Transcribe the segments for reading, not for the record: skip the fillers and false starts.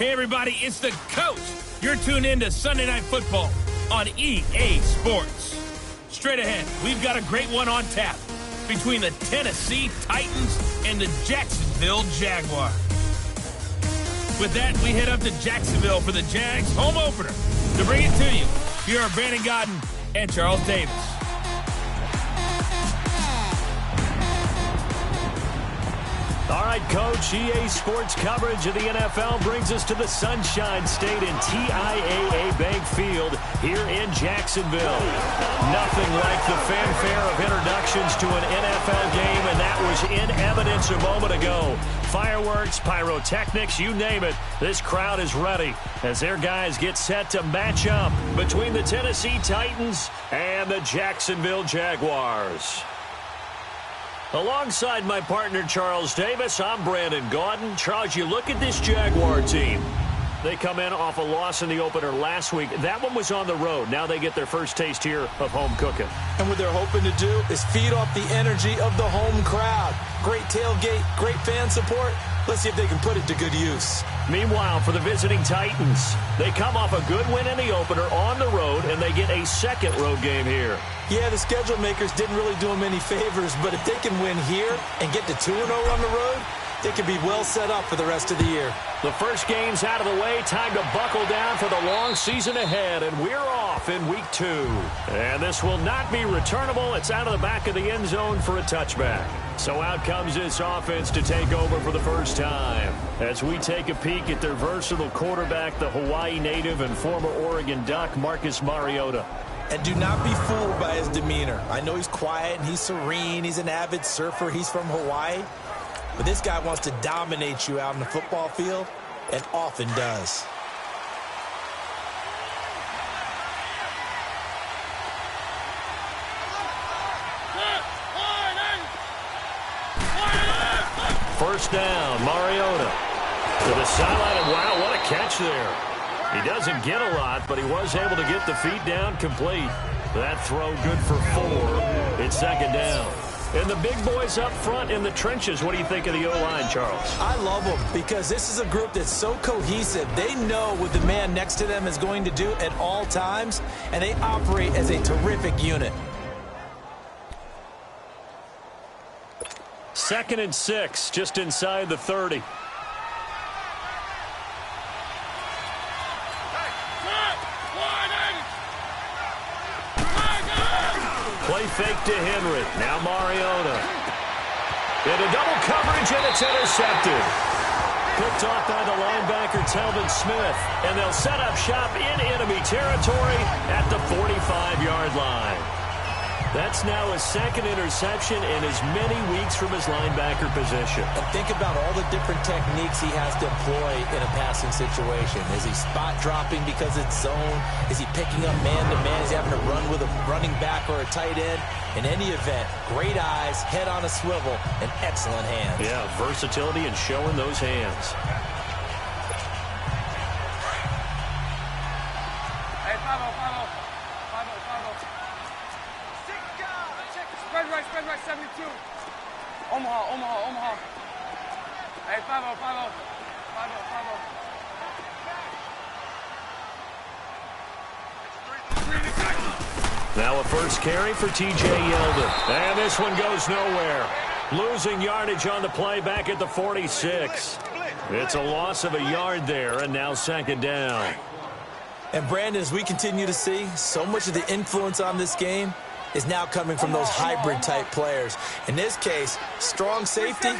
Hey, everybody, it's the coach. You're tuned in to Sunday Night Football on EA Sports. Straight ahead, we've got a great one on tap between the Tennessee Titans and the Jacksonville Jaguars. With that, we head up to Jacksonville for the Jags home opener. To bring it to you, here are Brandon Godden and Charles Davis. All right, Coach, EA Sports coverage of the NFL brings us to the Sunshine State in TIAA Bank Field here in Jacksonville. Nothing like the fanfare of introductions to an NFL game, and that was in evidence a moment ago. Fireworks, pyrotechnics, you name it, this crowd is ready as their guys get set to match up between the Tennessee Titans and the Jacksonville Jaguars. Alongside my partner, Charles Davis, I'm Brandon Gaudin. Charles, you look at this Jaguar team. They come in off a loss in the opener last week. That one was on the road. Now they get their first taste here of home cooking. And what they're hoping to do is feed off the energy of the home crowd. Great tailgate, great fan support. Let's see if they can put it to good use. Meanwhile, for the visiting Titans, they come off a good win in the opener on the road, and they get a second road game here. Yeah, the schedule makers didn't really do them any favors, but if they can win here and get to 2-0 on the road, they can be well set up for the rest of the year. The first game's out of the way. Time to buckle down for the long season ahead, and we're off in week 2. And this will not be returnable. It's out of the back of the end zone for a touchback. So out comes this offense to take over for the first time. As we take a peek at their versatile quarterback, the Hawaii native and former Oregon Duck, Marcus Mariota. And do not be fooled by his demeanor. I know he's quiet and he's serene. He's an avid surfer. He's from Hawaii. But this guy wants to dominate you out in the football field, and often does. First down, Mariota to the sideline, and wow, what a catch there. He doesn't get a lot, but he was able to get the feet down complete. That throw good for 4. It's second down. And the big boys up front in the trenches, what do you think of the O-line, Charles? I love them because this is a group that's so cohesive. They know what the man next to them is going to do at all times, and they operate as a terrific unit. 2nd and 6, just inside the 30. Play fake to Henry. Now Mariota. Into double coverage, and it's intercepted. Picked off by the linebacker, Telvin Smith. And they'll set up shop in enemy territory at the 45-yard line. That's now his 2nd interception in as many weeks from his linebacker position. And think about all the different techniques he has to employ in a passing situation. Is he spot dropping because it's zone? Is he picking up man-to-man? Is he having to run with a running back or a tight end? In any event, great eyes, head on a swivel, and excellent hands. Yeah, versatility and showing those hands. Spread right, 72. Omaha. Hey, 5-0. 5-0. Now a first carry for T.J. Yeldon. And this one goes nowhere. Losing yardage on the play back at the 46. It's a loss of a yard there, and now second down. And Brandon, as we continue to see, so much of the influence on this game is now coming from those hybrid-type players. In this case, strong safety,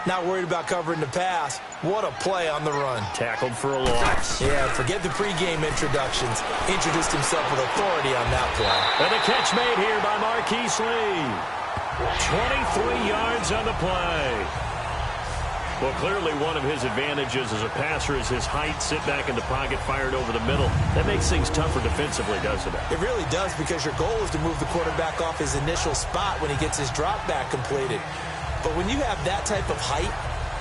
not worried about covering the pass. What a play on the run. Tackled for a loss. Yeah, forget the pregame introductions. Introduced himself with authority on that play. And the catch made here by Marquise Lee. 23 yards on the play. Well, clearly one of his advantages as a passer is his height. Sit back in the pocket, fired over the middle. That makes things tougher defensively, doesn't it? It really does, because your goal is to move the quarterback off his initial spot when he gets his drop back completed. But when you have that type of height,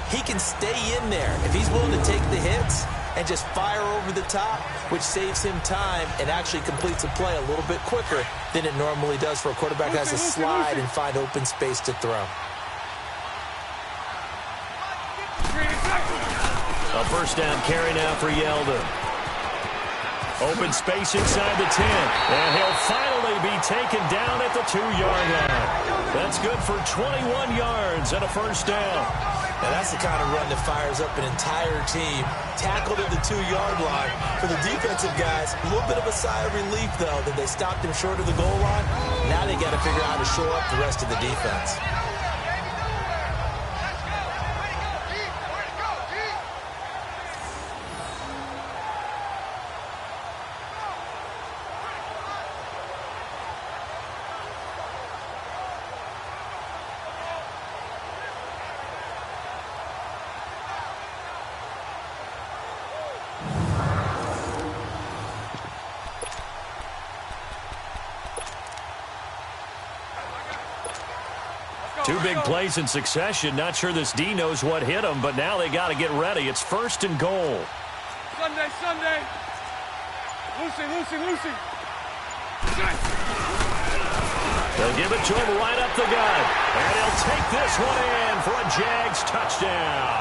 he can stay in there if he's willing to take the hits and just fire over the top, which saves him time and actually completes a play a little bit quicker than it normally does for a quarterback that has to slide and find open space to throw. A first down carry now for Yeldon. Open space inside the 10. And he'll finally be taken down at the 2-yard line. That's good for 21 yards and a first down. Now that's the kind of run that fires up an entire team. Tackled at the 2-yard line. For the defensive guys, a little bit of a sigh of relief, though, that they stopped him short of the goal line. Now they got to figure out how to shore up the rest of the defense. Two big plays in succession. Not sure this D knows what hit him, but now they got to get ready. It's 1st and goal. Sunday. Lucy. They'll give it to him right up the gut. And he'll take this one in for a Jags touchdown.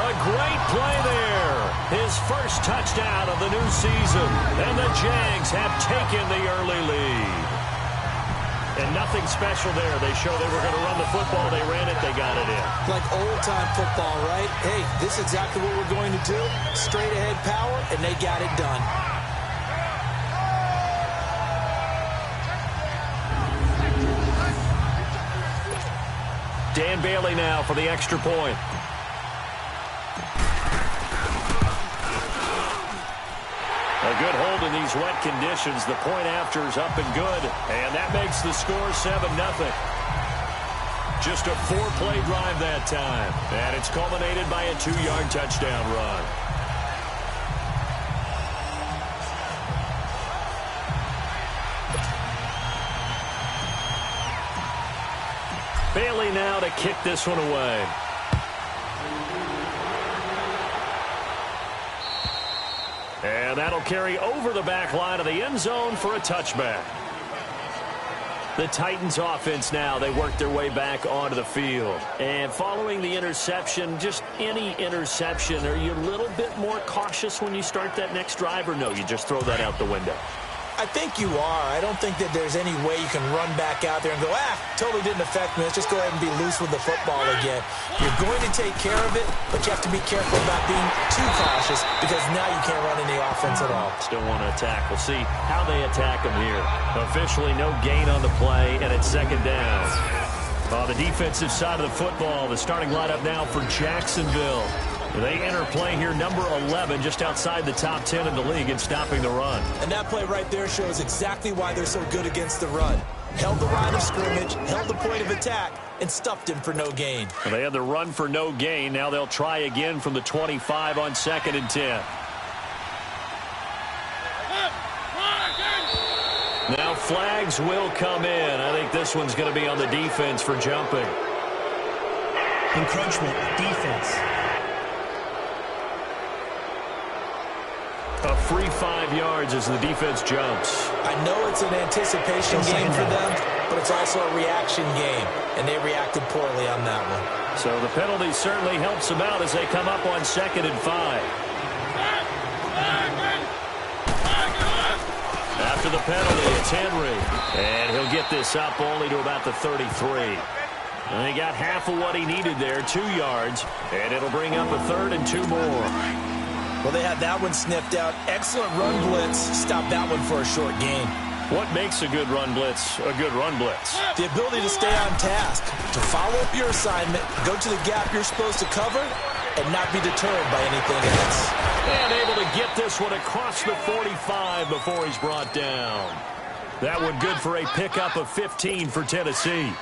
A great play there. His first touchdown of the new season. And the Jags have taken the early lead. And nothing special there. They show they were going to run the football. They ran it. They got it in. Like old-time football, right? Hey, this is exactly what we're going to do. Straight-ahead power, and they got it done. Dan Bailey now for the extra point. A good hold in these wet conditions. The point after is up and good. And that makes the score 7-0. Just a 4-play drive that time. And it's culminated by a 2-yard touchdown run. Bailey now to kick this one away. And that'll carry over the back line of the end zone for a touchback. The Titans offense now, they work their way back onto the field. And following the interception, just any interception, are you a little bit more cautious when you start that next drive, or no, you just throw that out the window? I think you are. I don't think that there's any way you can run back out there and go, totally didn't affect me. Let's just go ahead and be loose with the football again. You're going to take care of it, but you have to be careful about being too cautious because now you can't run any offense at all. Still want to attack. We'll see how they attack them here. Officially no gain on the play, and it's 2nd down. On the defensive side of the football, the starting lineup now for Jacksonville. They enter play here, number 11, just outside the top 10 in the league in stopping the run. And that play right there shows exactly why they're so good against the run. Held the line of scrimmage, held the point of attack, and stuffed him for no gain. Well, they had the run for no gain. Now they'll try again from the 25 on 2nd and 10. Now flags will come in. I think this one's going to be on the defense for jumping. Encroachment, defense. A free 5 yards as the defense jumps. I know it's an anticipation game for them, but it's also a reaction game, and they reacted poorly on that one. So the penalty certainly helps them out as they come up on 2nd and 5. After the penalty, it's Henry. And he'll get this up only to about the 33. And he got half of what he needed there, 2 yards, and it'll bring up a 3rd and 2 more. Well, they had that one sniffed out. Excellent run blitz. Stopped that one for a short gain. What makes a good run blitz a good run blitz? The ability to stay on task, to follow up your assignment, go to the gap you're supposed to cover, and not be deterred by anything else. And able to get this one across the 45 before he's brought down. That one good for a pickup of 15 for Tennessee.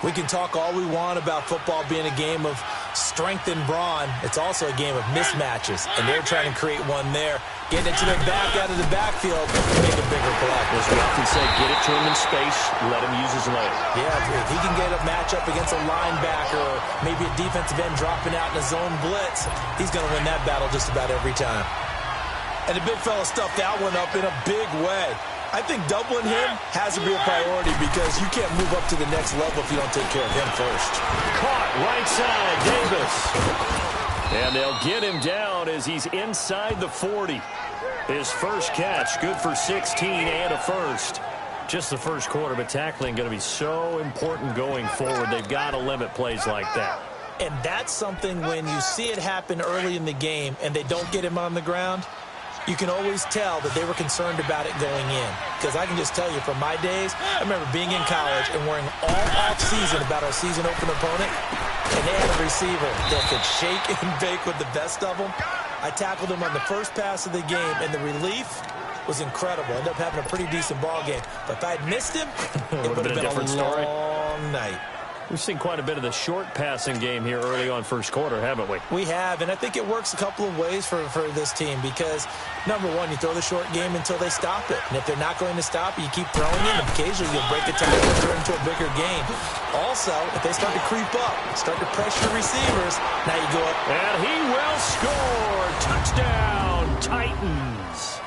We can talk all we want about football being a game of strength and brawn. It's also a game of mismatches, and they're trying to create one there. Getting it to their back out of the backfield to make a bigger play. As we often say, get it to him in space, let him use his leg. Yeah, if he can get a matchup against a linebacker or maybe a defensive end dropping out in a zone blitz, he's going to win that battle just about every time. And the big fella stuffed that one up in a big way. I think doubling him has to be a priority because you can't move up to the next level if you don't take care of him first. Caught right side, Davis. And they'll get him down as he's inside the 40. His first catch, good for 16 and a first. Just the first quarter, but tackling going to be so important going forward. They've got to limit plays like that. And that's something when you see it happen early in the game and they don't get him on the ground, you can always tell that they were concerned about it going in. Because I can just tell you from my days, I remember being in college and worrying all off-season about our season open opponent, and they had a receiver that could shake and bake with the best of them. I tackled him on the first pass of the game, and the relief was incredible. Ended up having a pretty decent ball game. But if I had missed him, it would have been a different story. Long night. We've seen quite a bit of the short passing game here early on first quarter, haven't we? We have, and I think it works a couple of ways for this team because, number one, you throw the short game until they stop it. And if they're not going to stop it, you keep throwing it, and occasionally you'll break a tackle and turn into a bigger game. Also, if they start to creep up, start to pressure receivers, now you go up. And he will score. Touchdown, Titans.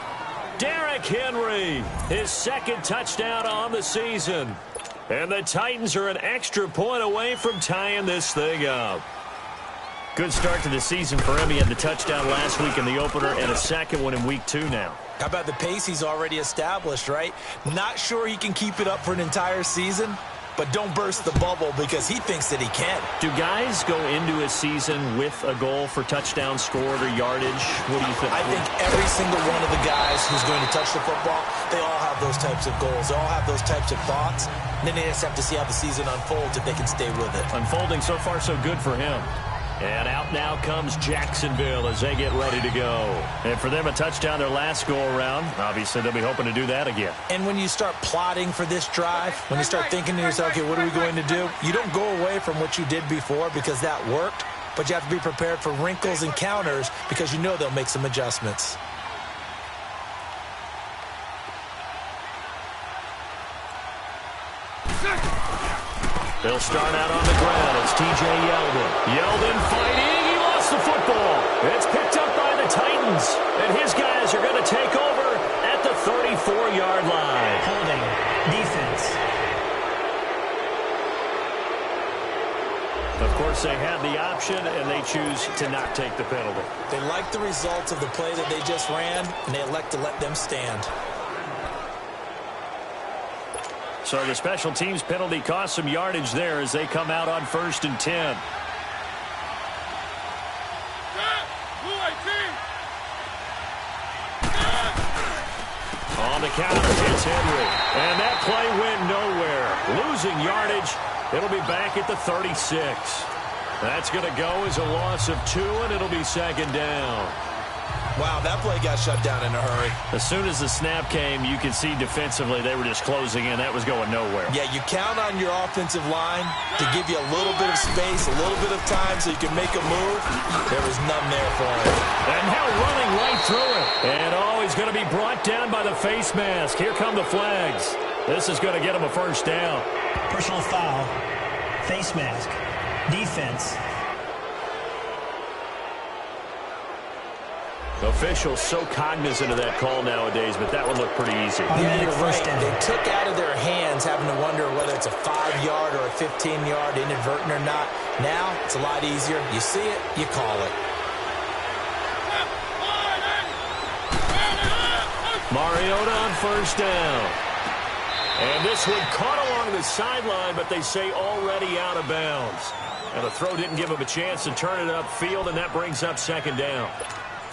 Derrick Henry, his second touchdown on the season. And the Titans are an extra point away from tying this thing up. Good start to the season for him. He had the touchdown last week in the opener and a second one in week 2 now. How about the pace he's already established, right? Not sure he can keep it up for an entire season, but don't burst the bubble because he thinks that he can. Do guys go into a season with a goal for touchdown scored or yardage? What do you think? I think every single one of the guys who's going to touch the football, they all have those types of goals. They all have those types of thoughts. And then they just have to see how the season unfolds if they can stay with it. Unfolding so far so good for him. And out now comes Jacksonville as they get ready to go. And for them, a touchdown their last go-around. Obviously, they'll be hoping to do that again. And when you start plotting for this drive, when you start thinking to yourself, okay, what are we going to do? You don't go away from what you did before because that worked, but you have to be prepared for wrinkles and counters because you know they'll make some adjustments. They'll start out on the ground. It's T.J. Yeldon. Yeldon fighting. He lost the football. It's picked up by the Titans. And his guys are going to take over at the 34-yard line. Holding. Defense. Of course, they have the option, and they choose to not take the penalty. They like the results of the play that they just ran, and they elect to let them stand. So the special teams penalty cost some yardage there as they come out on 1st and 10. On the counter, it's Henry. And that play went nowhere. Losing yardage. It'll be back at the 36. That's going to go as a loss of 2, and it'll be 2nd down. Wow, that play got shut down in a hurry. As soon as the snap came, you could see defensively they were just closing in. That was going nowhere. Yeah, you count on your offensive line to give you a little bit of space, a little bit of time so you can make a move. There was none there for him. And now running right through it. And he's going to be brought down by the face mask. Here come the flags. This is going to get him a 1st down. Personal foul. Face mask. Defense. Officials so cognizant of that call nowadays, but that one looked pretty easy. Yeah, you're right. They took out of their hands having to wonder whether it's a 5-yard or a 15-yard inadvertent or not. Now, it's a lot easier. You see it, you call it. Mariota on 1st down. And this one caught along the sideline, but they say already out of bounds. And the throw didn't give him a chance to turn it upfield, and that brings up 2nd down.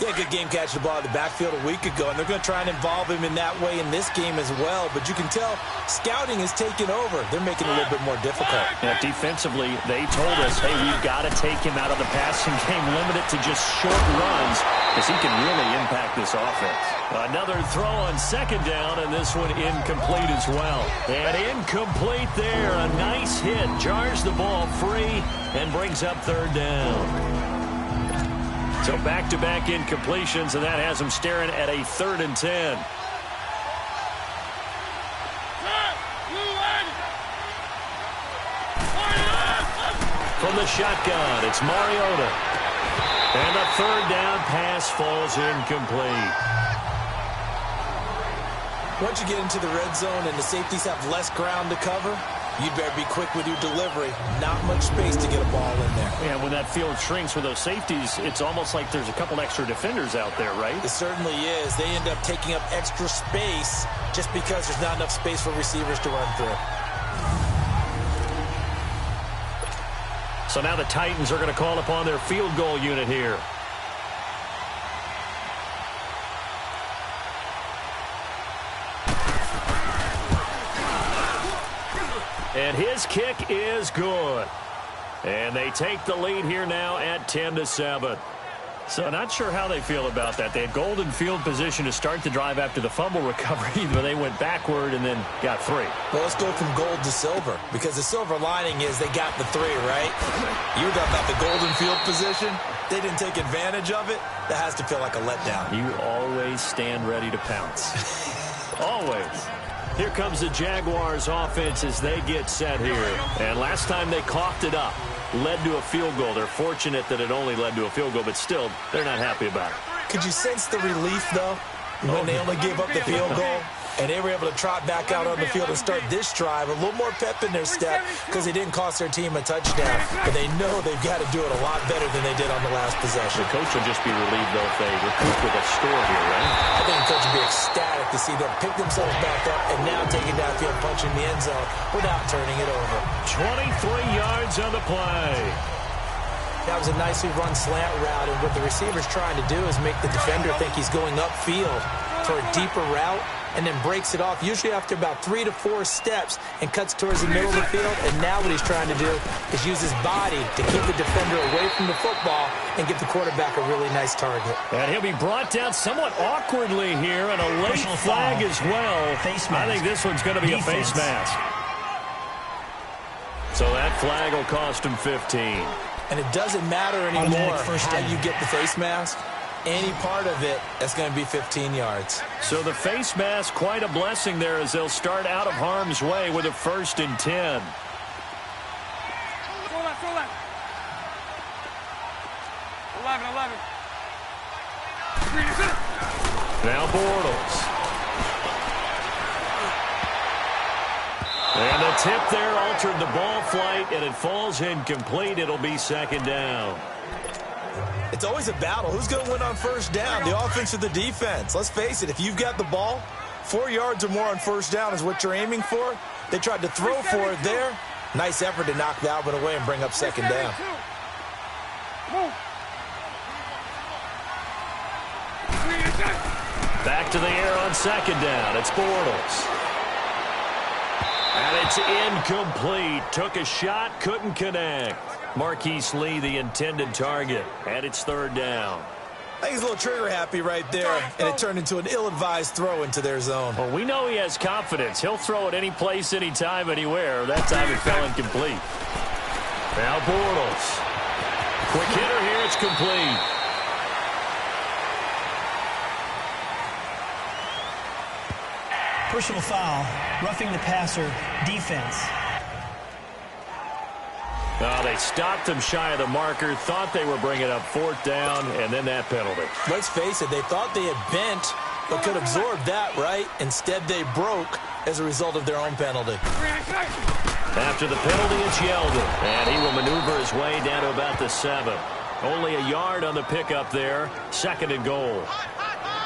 Yeah, good game catching the ball in the backfield a week ago, and they're going to try and involve him in that way in this game as well. But you can tell scouting is taking over. They're making it a little bit more difficult. Yeah, defensively, they told us, hey, we've got to take him out of the passing game, limit it to just short runs, because he can really impact this offense. Another throw on 2nd down, and this one incomplete as well. And incomplete there. A nice hit. Jars the ball free and brings up 3rd down. So back-to-back incompletions, and that has them staring at a 3rd and 10. From the shotgun, it's Mariota. And the 3rd down pass falls incomplete. Once you get into the red zone and the safeties have less ground to cover, you'd better be quick with your delivery. Not much space to get a ball in there. Yeah, when that field shrinks with those safeties, it's almost like there's a couple extra defenders out there, right? It certainly is. They end up taking up extra space just because there's not enough space for receivers to run through. So now the Titans are going to call upon their field goal unit here. And his kick is good. And they take the lead here now at 10-7. So not sure how they feel about that. They had golden field position to start the drive after the fumble recovery, but they went backward and then got 3. Well, let's go from gold to silver, because the silver lining is they got the 3, right? You were talking about the golden field position. They didn't take advantage of it. That has to feel like a letdown. You always stand ready to pounce. Always. Here comes the Jaguars offense as they get set here. And last time they coughed it up, led to a field goal. They're fortunate that it only led to a field goal, but still, they're not happy about it. Could you sense the relief, though, when they only gave up the field goal? And they were able to trot back out on the field and start this drive. A little more pep in their step because they didn't cost their team a touchdown. But they know they've got to do it a lot better than they did on the last possession. The coach will just be relieved, though, if they recoup with a score here, right? I think the coach will be ecstatic to see them pick themselves back up and now take it downfield, punching the end zone without turning it over. 23 yards on the play. That was a nicely run slant route, and what the receiver's trying to do is make the defender think he's going upfield for a deeper route, and then breaks it off, usually after about 3 to 4 steps, and cuts towards the middle of the field. And now what he's trying to do is use his body to keep the defender away from the football and give the quarterback a really nice target. And he'll be brought down somewhat awkwardly here, and a late flag as well. I think this one's going to be a face mask. So that flag will cost him 15. And it doesn't matter anymore how you get the face mask. Any part of it, that's going to be 15 yards. So the face mask, quite a blessing there as they'll start out of harm's way with a 1st and 10. Go left. 11. Now Bortles. And the tip there altered the ball flight, and it falls incomplete. It'll be 2nd down. It's always a battle. Who's going to win on 1st down, the offense or the defense? Let's face it, if you've got the ball, 4 yards or more on 1st down is what you're aiming for. They tried to throw for it there. Nice effort to knock that one away and bring up 2nd down. Back to the air on 2nd down. It's Bortles. And it's incomplete. Took a shot, couldn't connect. Marquise Lee, the intended target, and it's 3rd down. I think he's a little trigger happy right there, and it turned into an ill-advised throw into their zone. Well, we know he has confidence. He'll throw it any place, anytime, anywhere. That time it fell incomplete. Now Bortles. Quick hitter here, it's complete. Personal foul, roughing the passer, defense. They stopped him shy of the marker, thought they were bringing up 4th down, and then that penalty. Let's face it, they thought they had bent, but could absorb that, right? Instead, they broke as a result of their own penalty. After the penalty, it's Yeldon, and he will maneuver his way down to about the 7. Only a yard on the pickup there, 2nd and goal.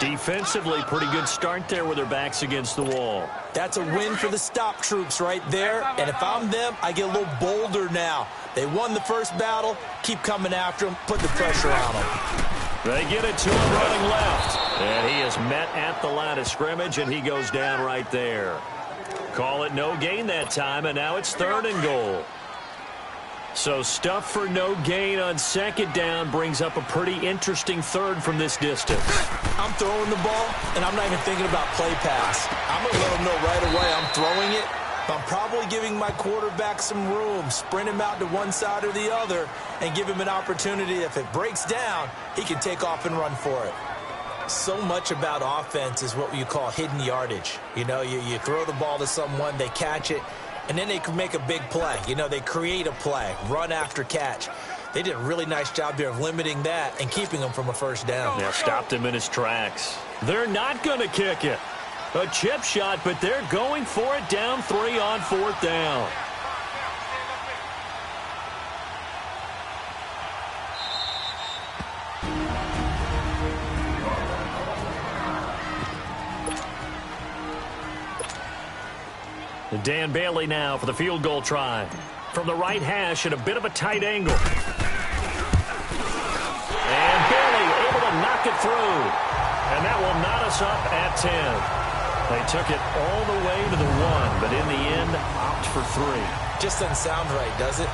Defensively, pretty good start there with their backs against the wall. That's a win for the stop troops right there. And if I'm them, I get a little bolder now. They won the first battle. Keep coming after them. Put the pressure on them. They get it to him running left. And he is met at the line of scrimmage, and he goes down right there. Call it no gain that time, and now it's 3rd and goal. So stuff for no gain on 2nd down brings up a pretty interesting 3rd from this distance. I'm throwing the ball, and I'm not even thinking about play pass. I'm going to let them know right away I'm throwing it. But I'm probably giving my quarterback some room, sprint him out to one side or the other, and give him an opportunity. If it breaks down, he can take off and run for it. So much about offense is what you call hidden yardage. You know, you throw the ball to someone, they catch it, and then they can make a big play. You know, they create a play, run after catch. They did a really nice job there of limiting that and keeping him from a 1st down. Yeah, stopped him in his tracks. They're not going to kick it. A chip shot, but they're going for it down 3 on 4th down. Dan Bailey now for the field goal try. From the right hash at a bit of a tight angle. And Bailey able to knock it through. And that will knot us up at 10. They took it all the way to the 1, but in the end, opt for 3. Just doesn't sound right, does it?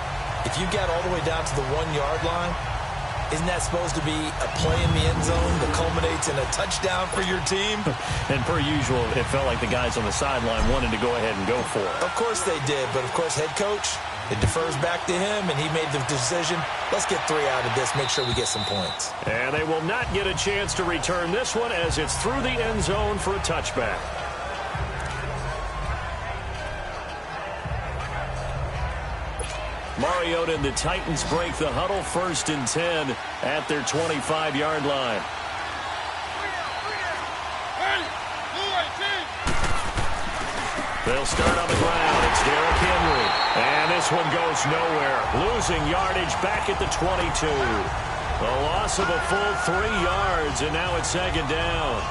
If you get all the way down to the 1-yard line, isn't that supposed to be a play in the end zone that culminates in a touchdown for your team? And per usual, it felt like the guys on the sideline wanted to go ahead and go for it. Of course they did, but of course head coach, it defers back to him, and he made the decision, let's get 3 out of this, make sure we get some points. And they will not get a chance to return this one as it's through the end zone for a touchback. Mariota and the Titans break the huddle, 1st and 10 at their 25-yard line. They'll start on the ground. It's Derrick Henry. And this one goes nowhere. Losing yardage back at the 22. A loss of a full 3 yards, and now it's 2nd down.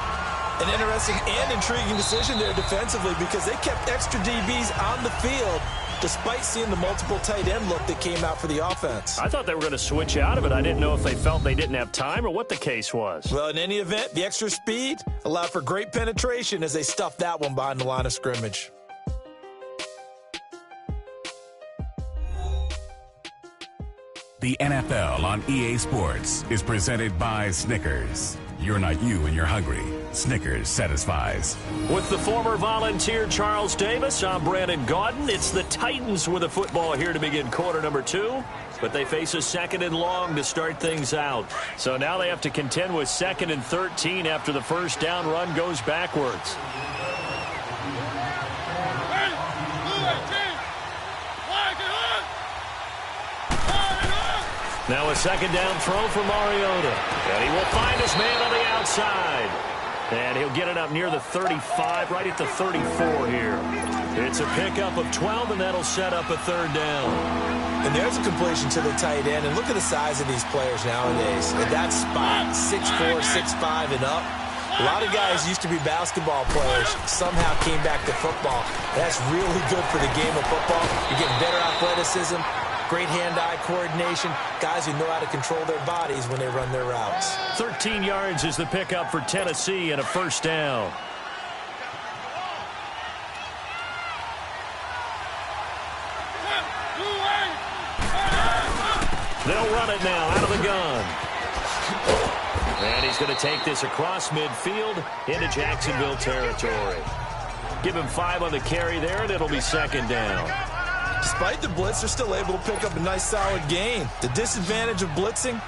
An interesting and intriguing decision there defensively because they kept extra DBs on the field despite seeing the multiple tight end look that came out for the offense. I thought they were going to switch out of it. I didn't know if they felt they didn't have time or what the case was. Well, in any event, the extra speed allowed for great penetration as they stuffed that one behind the line of scrimmage. The NFL on EA Sports is presented by Snickers. You're not you when you're hungry. Snickers satisfies. With the former Volunteer Charles Davis, I'm Brandon Gaudin. It's the Titans with the football here to begin quarter number 2. But they face a 2nd and long to start things out. So now they have to contend with 2nd and 13 after the first down run goes backwards. Now a 2nd down throw for Mariota. And he will find his man on the outside. And he'll get it up near the 35, right at the 34 here. It's a pickup of 12, and that'll set up a 3rd down. And there's a completion to the tight end. And look at the size of these players nowadays. At that spot, 6'4", 6'5", and up. A lot of guys used to be basketball players, somehow came back to football. That's really good for the game of football. You're getting better athleticism, great hand-eye coordination, guys who know how to control their bodies when they run their routes. 13 yards is the pickup for Tennessee and a 1st down. They'll run it now out of the gun. And he's going to take this across midfield into Jacksonville territory. Give him 5 on the carry there, and it'll be 2nd down. Despite the blitz, they're still able to pick up a nice solid gain. The disadvantage of blitzing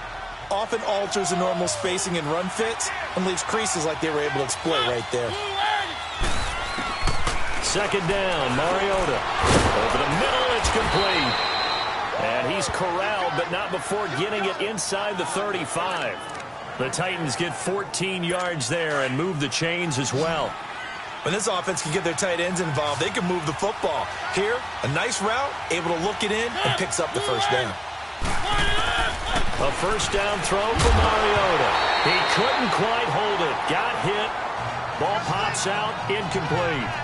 often alters the normal spacing and run fits and leaves creases like they were able to exploit right there. 2nd down, Mariota. Over the middle, it's complete. And he's corralled, but not before getting it inside the 35. The Titans get 14 yards there and move the chains as well. When this offense can get their tight ends involved, they can move the football. Here, a nice route, able to look it in, and picks up the 1st down. A 1st down throw for Mariota. He couldn't quite hold it. Got hit. Ball pops out, incomplete.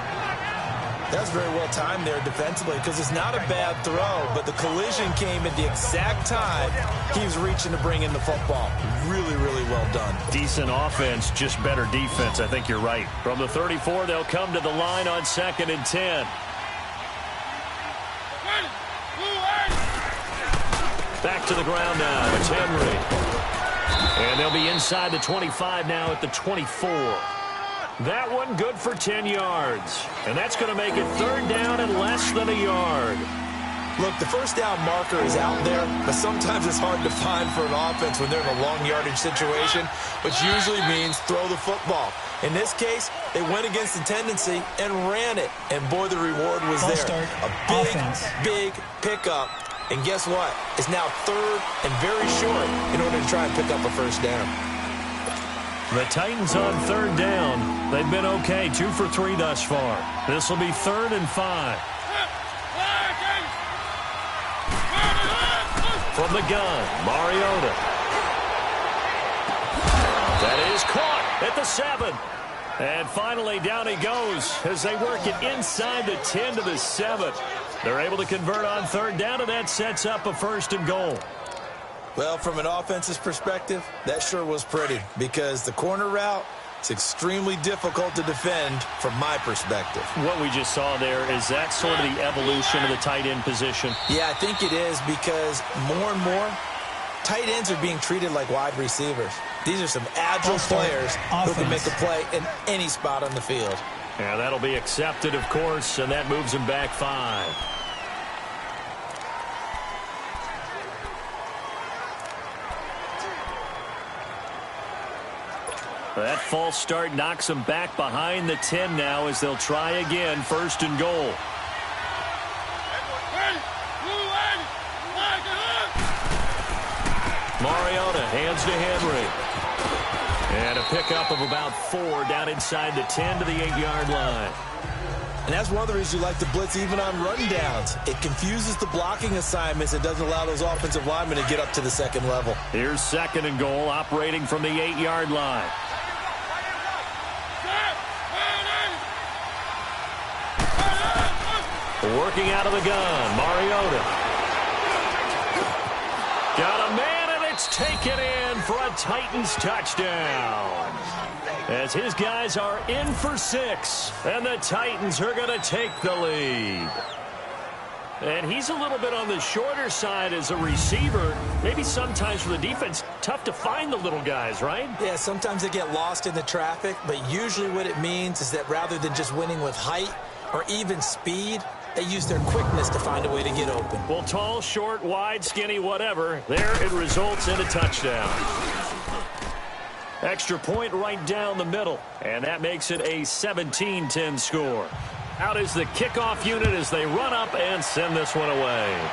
That's very well timed there defensively because it's not a bad throw, but the collision came at the exact time he was reaching to bring in the football. Really, really well done. Decent offense, just better defense. I think you're right. From the 34, they'll come to the line on 2nd and 10. Back to the ground now. It's Henry. And they'll be inside the 25 now at the 24. That one good for 10 yards. And that's going to make it 3rd down and less than a yard. Look, the 1st down marker is out there, but sometimes it's hard to find for an offense when they're in a long yardage situation, which usually means throw the football. In this case, they went against the tendency and ran it. And boy, the reward was there. A big pickup. And guess what? It's now 3rd and very short in order to try and pick up a 1st down. The Titans on 3rd down. They've been okay, 2 for 3 thus far. This will be 3rd and 5. From the gun, Mariota. That is caught at the 7. And finally, down he goes as they work it inside the 10 to the 7. They're able to convert on third down, and that sets up a 1st and goal. Well, from an offense's perspective, that sure was pretty because the corner route is extremely difficult to defend from my perspective. What we just saw there, is that sort of the evolution of the tight end position? Yeah, I think it is because more and more, tight ends are being treated like wide receivers. These are some agile players who can make a play in any spot on the field. Yeah, that'll be accepted, of course, and that moves him back 5. That false start knocks them back behind the 10 now as they'll try again, 1st and goal. Mariota hands to Henry. And a pickup of about 4 down inside the 10 to the 8-yard line. And that's one of the reasons you like to blitz even on rundowns. It confuses the blocking assignments. It doesn't allow those offensive linemen to get up to the second level. Here's 2nd and goal, operating from the 8-yard line. Working out of the gun, Mariota. Got a man, and it's taken in for a Titans touchdown. As his guys are in for 6, and the Titans are going to take the lead. And he's a little bit on the shorter side as a receiver. Maybe sometimes for the defense, tough to find the little guys, right? Yeah, sometimes they get lost in the traffic, but usually what it means is that rather than just winning with height or even speed, they use their quickness to find a way to get open. Well, tall, short, wide, skinny, whatever. There it results in a touchdown. Extra point right down the middle. And that makes it a 17-10 score. Out is the kickoff unit as they run up and send this one away.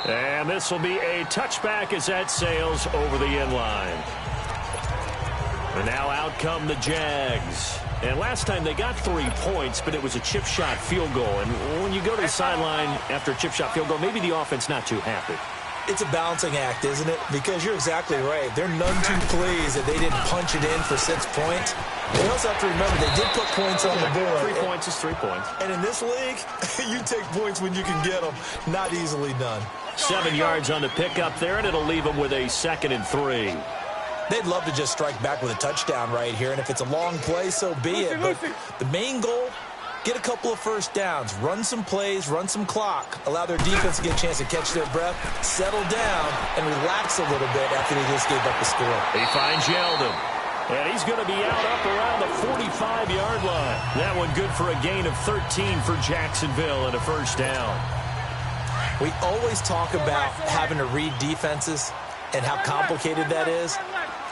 And this will be a touchback as that sails over the end line. And now out come the Jags. And last time they got 3 points, but it was a chip shot field goal. And when you go to the sideline after a chip shot field goal, maybe the offense not too happy. It's a balancing act, isn't it? Because you're exactly right. They're none too pleased that they didn't punch it in for 6 points. They also have to remember they did put points on the board. 3 points is 3 points. And in this league, you take points when you can get them. Not easily done. 7 yards on the pickup there, and it'll leave them with a 2nd and 3. They'd love to just strike back with a touchdown right here, and if it's a long play, so be it. But the main goal, get a couple of first downs, run some plays, run some clock, allow their defense to get a chance to catch their breath, settle down, and relax a little bit after they just gave up the score. He finds Yeldon, and he's going to be out up around the 45-yard line. That one good for a gain of 13 for Jacksonville and a 1st down. We always talk about having to read defenses and how complicated that is.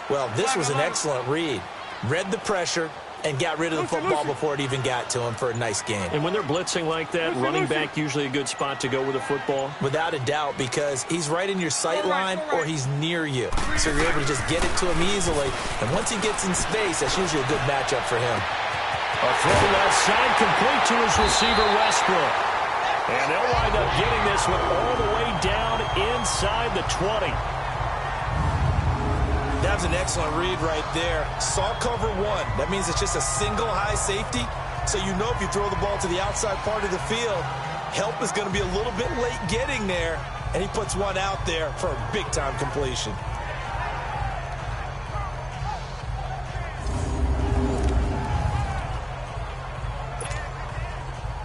Well, this was an excellent read. Read the pressure and got rid of the football before it even got to him for a nice game. And when they're blitzing like that, running back usually a good spot to go with the football? Without a doubt, because he's right in your sight line or he's near you. So you're able to just get it to him easily. And once he gets in space, that's usually a good matchup for him. A throw left side complete to his receiver, Westbrook. And they'll wind up getting this one all the way down inside the 20. That was an excellent read right there. Saw cover 1. That means it's just a single high safety. So you know if you throw the ball to the outside part of the field, help is going to be a little bit late getting there. And he puts one out there for a big-time completion.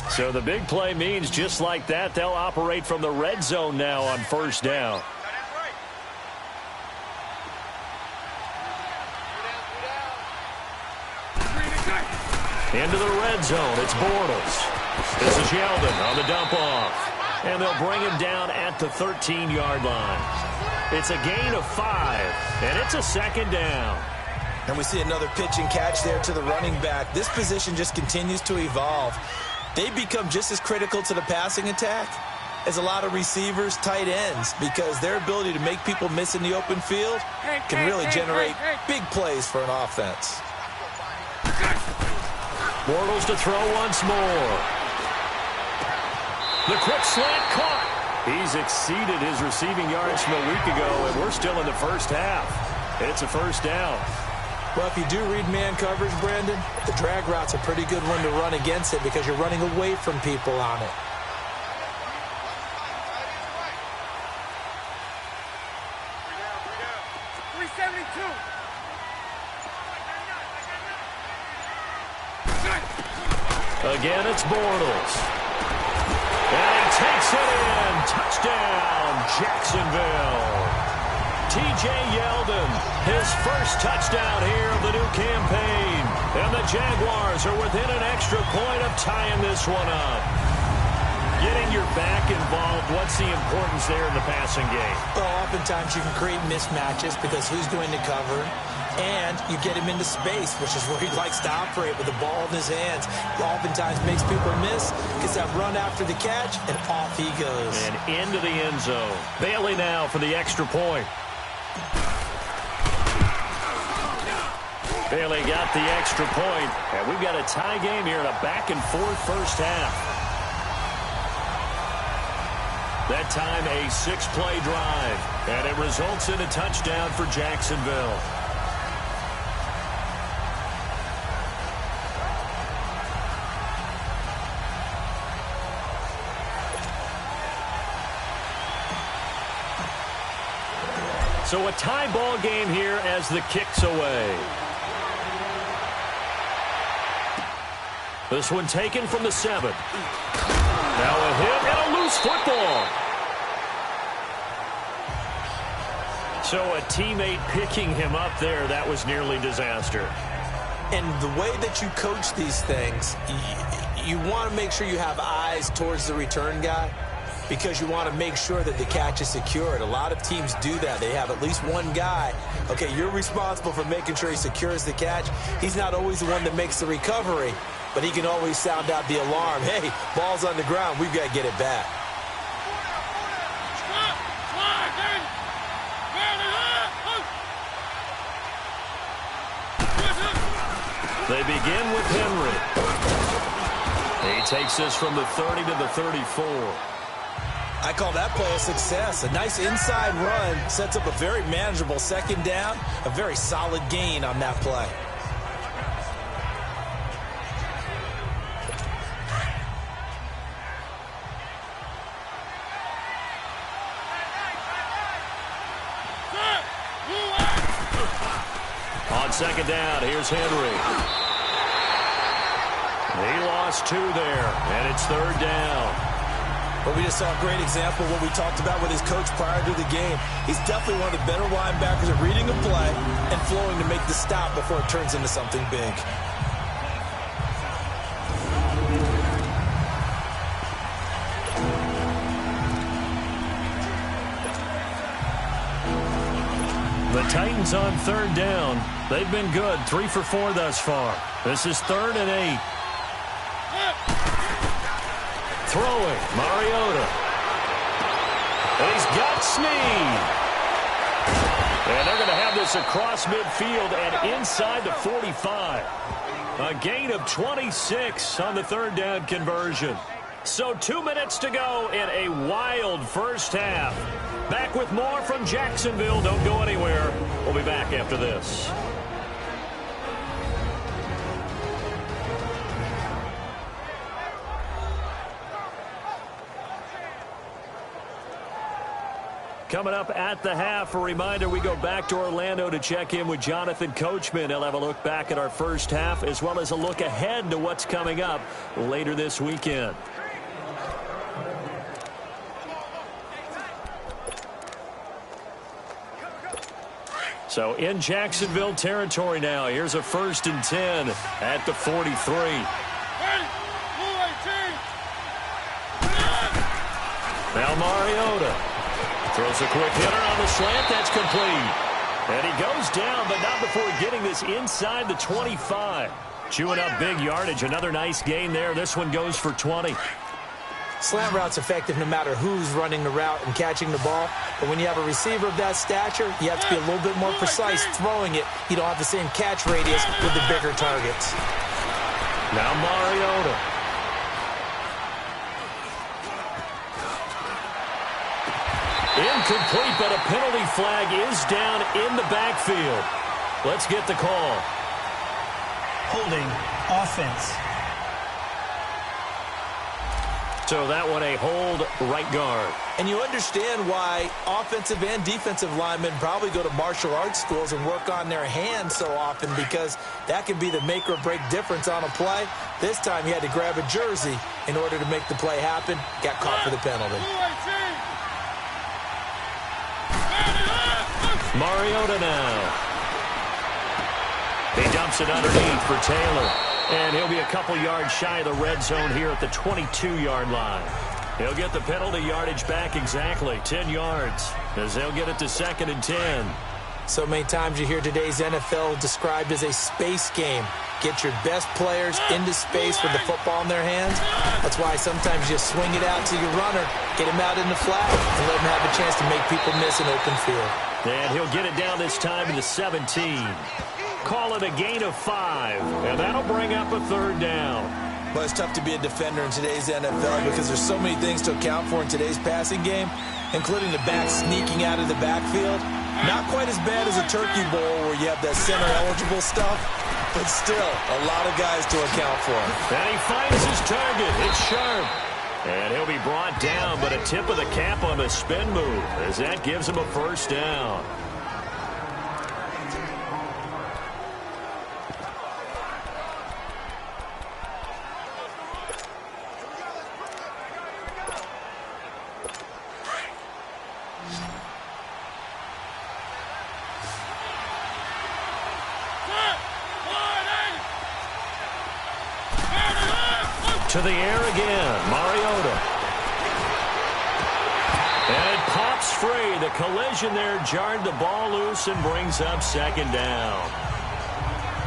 So the big play means just like that, they'll operate from the red zone now on 1st down. Into the red zone, it's Bortles. This is Yeldon on the dump off. And they'll bring him down at the 13-yard line. It's a gain of 5, and it's a 2nd down. And we see another pitch and catch there to the running back. This position just continues to evolve. They become just as critical to the passing attack as a lot of receivers, tight ends, because their ability to make people miss in the open field can really generate big plays for an offense. Bortles to throw once more. The quick slant caught. He's exceeded his receiving yards from a week ago, and we're still in the 1st half. It's a 1st down. Well, if you do read man coverage, Brandon, the drag route's a pretty good one to run against it because you're running away from people on it. Again, it's Bortles. And he takes it in. Touchdown, Jacksonville. T.J. Yeldon, his first touchdown here of the new campaign. And the Jaguars are within an extra point of tying this one up. Getting your back involved, what's the importance there in the passing game? Well, oftentimes you can create mismatches because who's going to cover? And you get him into space, which is where he likes to operate with the ball in his hands. He oftentimes makes people miss, gets that run after the catch, and off he goes. And into the end zone. Bailey now for the extra point. Bailey got the extra point, and we've got a tie game here in a back-and-forth first half. That time a 6-play drive, and it results in a touchdown for Jacksonville. So a tie ball game here as the kick's away. This one taken from the 7. Now a hit and a loose football. So a teammate picking him up there, that was nearly disaster. And the way that you coach these things, you want to make sure you have eyes towards the return guy, because you want to make sure that the catch is secured. A lot of teams do that. They have at least one guy. Okay, you're responsible for making sure he secures the catch. He's not always the one that makes the recovery, but he can always sound out the alarm. Hey, ball's on the ground. We've got to get it back. They begin with Henry. He takes this from the 30 to the 34. I call that play a success. A nice inside run sets up a very manageable second down, a very solid gain on that play. On second down, here's Henry. He lost 2 there, and it's third down. But we just saw a great example of what we talked about with his coach prior to the game. He's definitely one of the better linebackers at reading a play and flowing to make the stop before it turns into something big. The Titans on third down. They've been good, 3 for 4 thus far. This is 3rd and 8. Throwing, Mariota. And he's got Snead. And they're going to have this across midfield and inside the 45. A gain of 26 on the third down conversion. So 2 minutes to go in a wild first half. Back with more from Jacksonville. Don't go anywhere. We'll be back after this. Coming up at the half, a reminder, we go back to Orlando to check in with Jonathan Coachman. He'll have a look back at our first half as well as a look ahead to what's coming up later this weekend. So in Jacksonville territory now. Here's a 1st and 10 at the 43. Now Mariota throws a quick hitter on the slant. That's complete. And he goes down, but not before getting this inside the 25. Chewing up big yardage. Another nice gain there. This one goes for 20. Slant route's effective no matter who's running the route and catching the ball. But when you have a receiver of that stature, you have to be a little bit more precise throwing it. You don't have the same catch radius with the bigger targets. Now Mariota. Incomplete, but a penalty flag is down in the backfield. Let's get the call. Holding offense. So that one a hold right guard. And you understand why offensive and defensive linemen probably go to martial arts schools and work on their hands so often, because that can be the make or break difference on a play. This time he had to grab a jersey in order to make the play happen. Got caught for the penalty. Mariota now. He dumps it underneath for Taylor. And he'll be a couple yards shy of the red zone here at the 22-yard line. He'll get the penalty yardage back exactly, 10 yards, as they'll get it to 2nd and 10. So many times you hear today's NFL described as a space game. Get your best players into space with the football in their hands. That's why sometimes you swing it out to your runner, get him out in the flat, and let him have a chance to make people miss an open field. And he'll get it down this time to the 17. Call it a gain of 5, and that'll bring up a 3rd down. Well, it's tough to be a defender in today's NFL because there's so many things to account for in today's passing game, including the back sneaking out of the backfield. Not quite as bad as a turkey bowl where you have that center-eligible stuff, but still a lot of guys to account for. And he finds his target. It's sharp. And he'll be brought down, but a tip of the cap on the spin move, as that gives him a 1st down. To the air again, Mariota. And it pops free. The collision there jarred the ball loose and brings up 2nd down.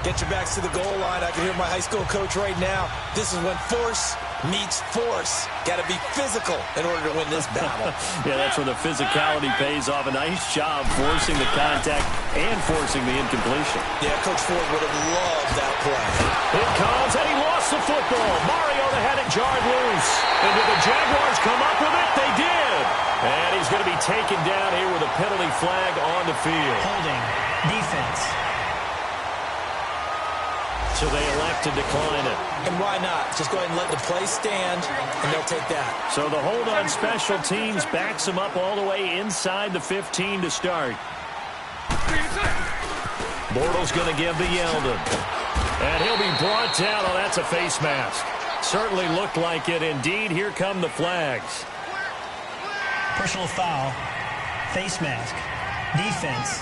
Get your backs to the goal line. I can hear my high school coach right now. This is when force meets force. Got to be physical in order to win this battle. Yeah, that's where the physicality pays off. A nice job forcing the contact and forcing the incompletion. Yeah, Coach Ford would have loved that play. It comes, and he lost the football. Mariota had it jarred loose. And did the Jaguars come up with it? They did. And he's going to be taken down here with a penalty flag on the field. Holding defense. So they elect to decline it. And why not? Just go ahead and let the play stand, and they'll take that. So the hold on special teams backs him up all the way inside the 15 to start. Bortles going to give to Yeldon. And he'll be brought down. Oh, that's a face mask. Certainly looked like it. Indeed, here come the flags. Personal foul. Face mask. Defense.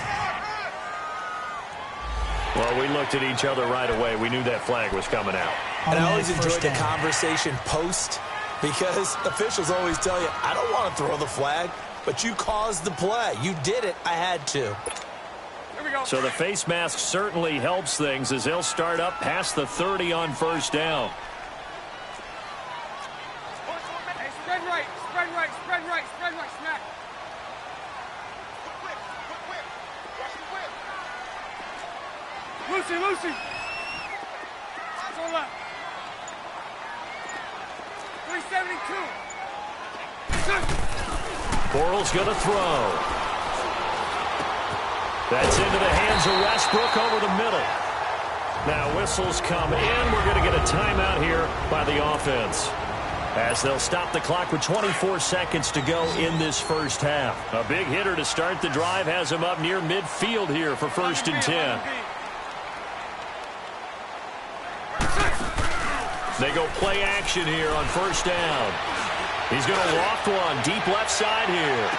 Well, we looked at each other right away. We knew that flag was coming out. And I always enjoyed the conversation post, because officials always tell you, I don't want to throw the flag, but you caused the play. You did it. I had to. Here we go. So the face mask certainly helps things as they'll start up past the 30 on 1st down. Hey, spread right, spread right, spread right, spread right, smack. Lucy, Lucy. Go left. 372. Bortles going to throw. That's into the hands of Westbrook over the middle. Now whistles come in. We're going to get a timeout here by the offense, as they'll stop the clock with 24 seconds to go in this 1st half. A big hitter to start the drive has him up near midfield here for 1st and 10. They go play action here on 1st down. He's going to loft one deep left side here.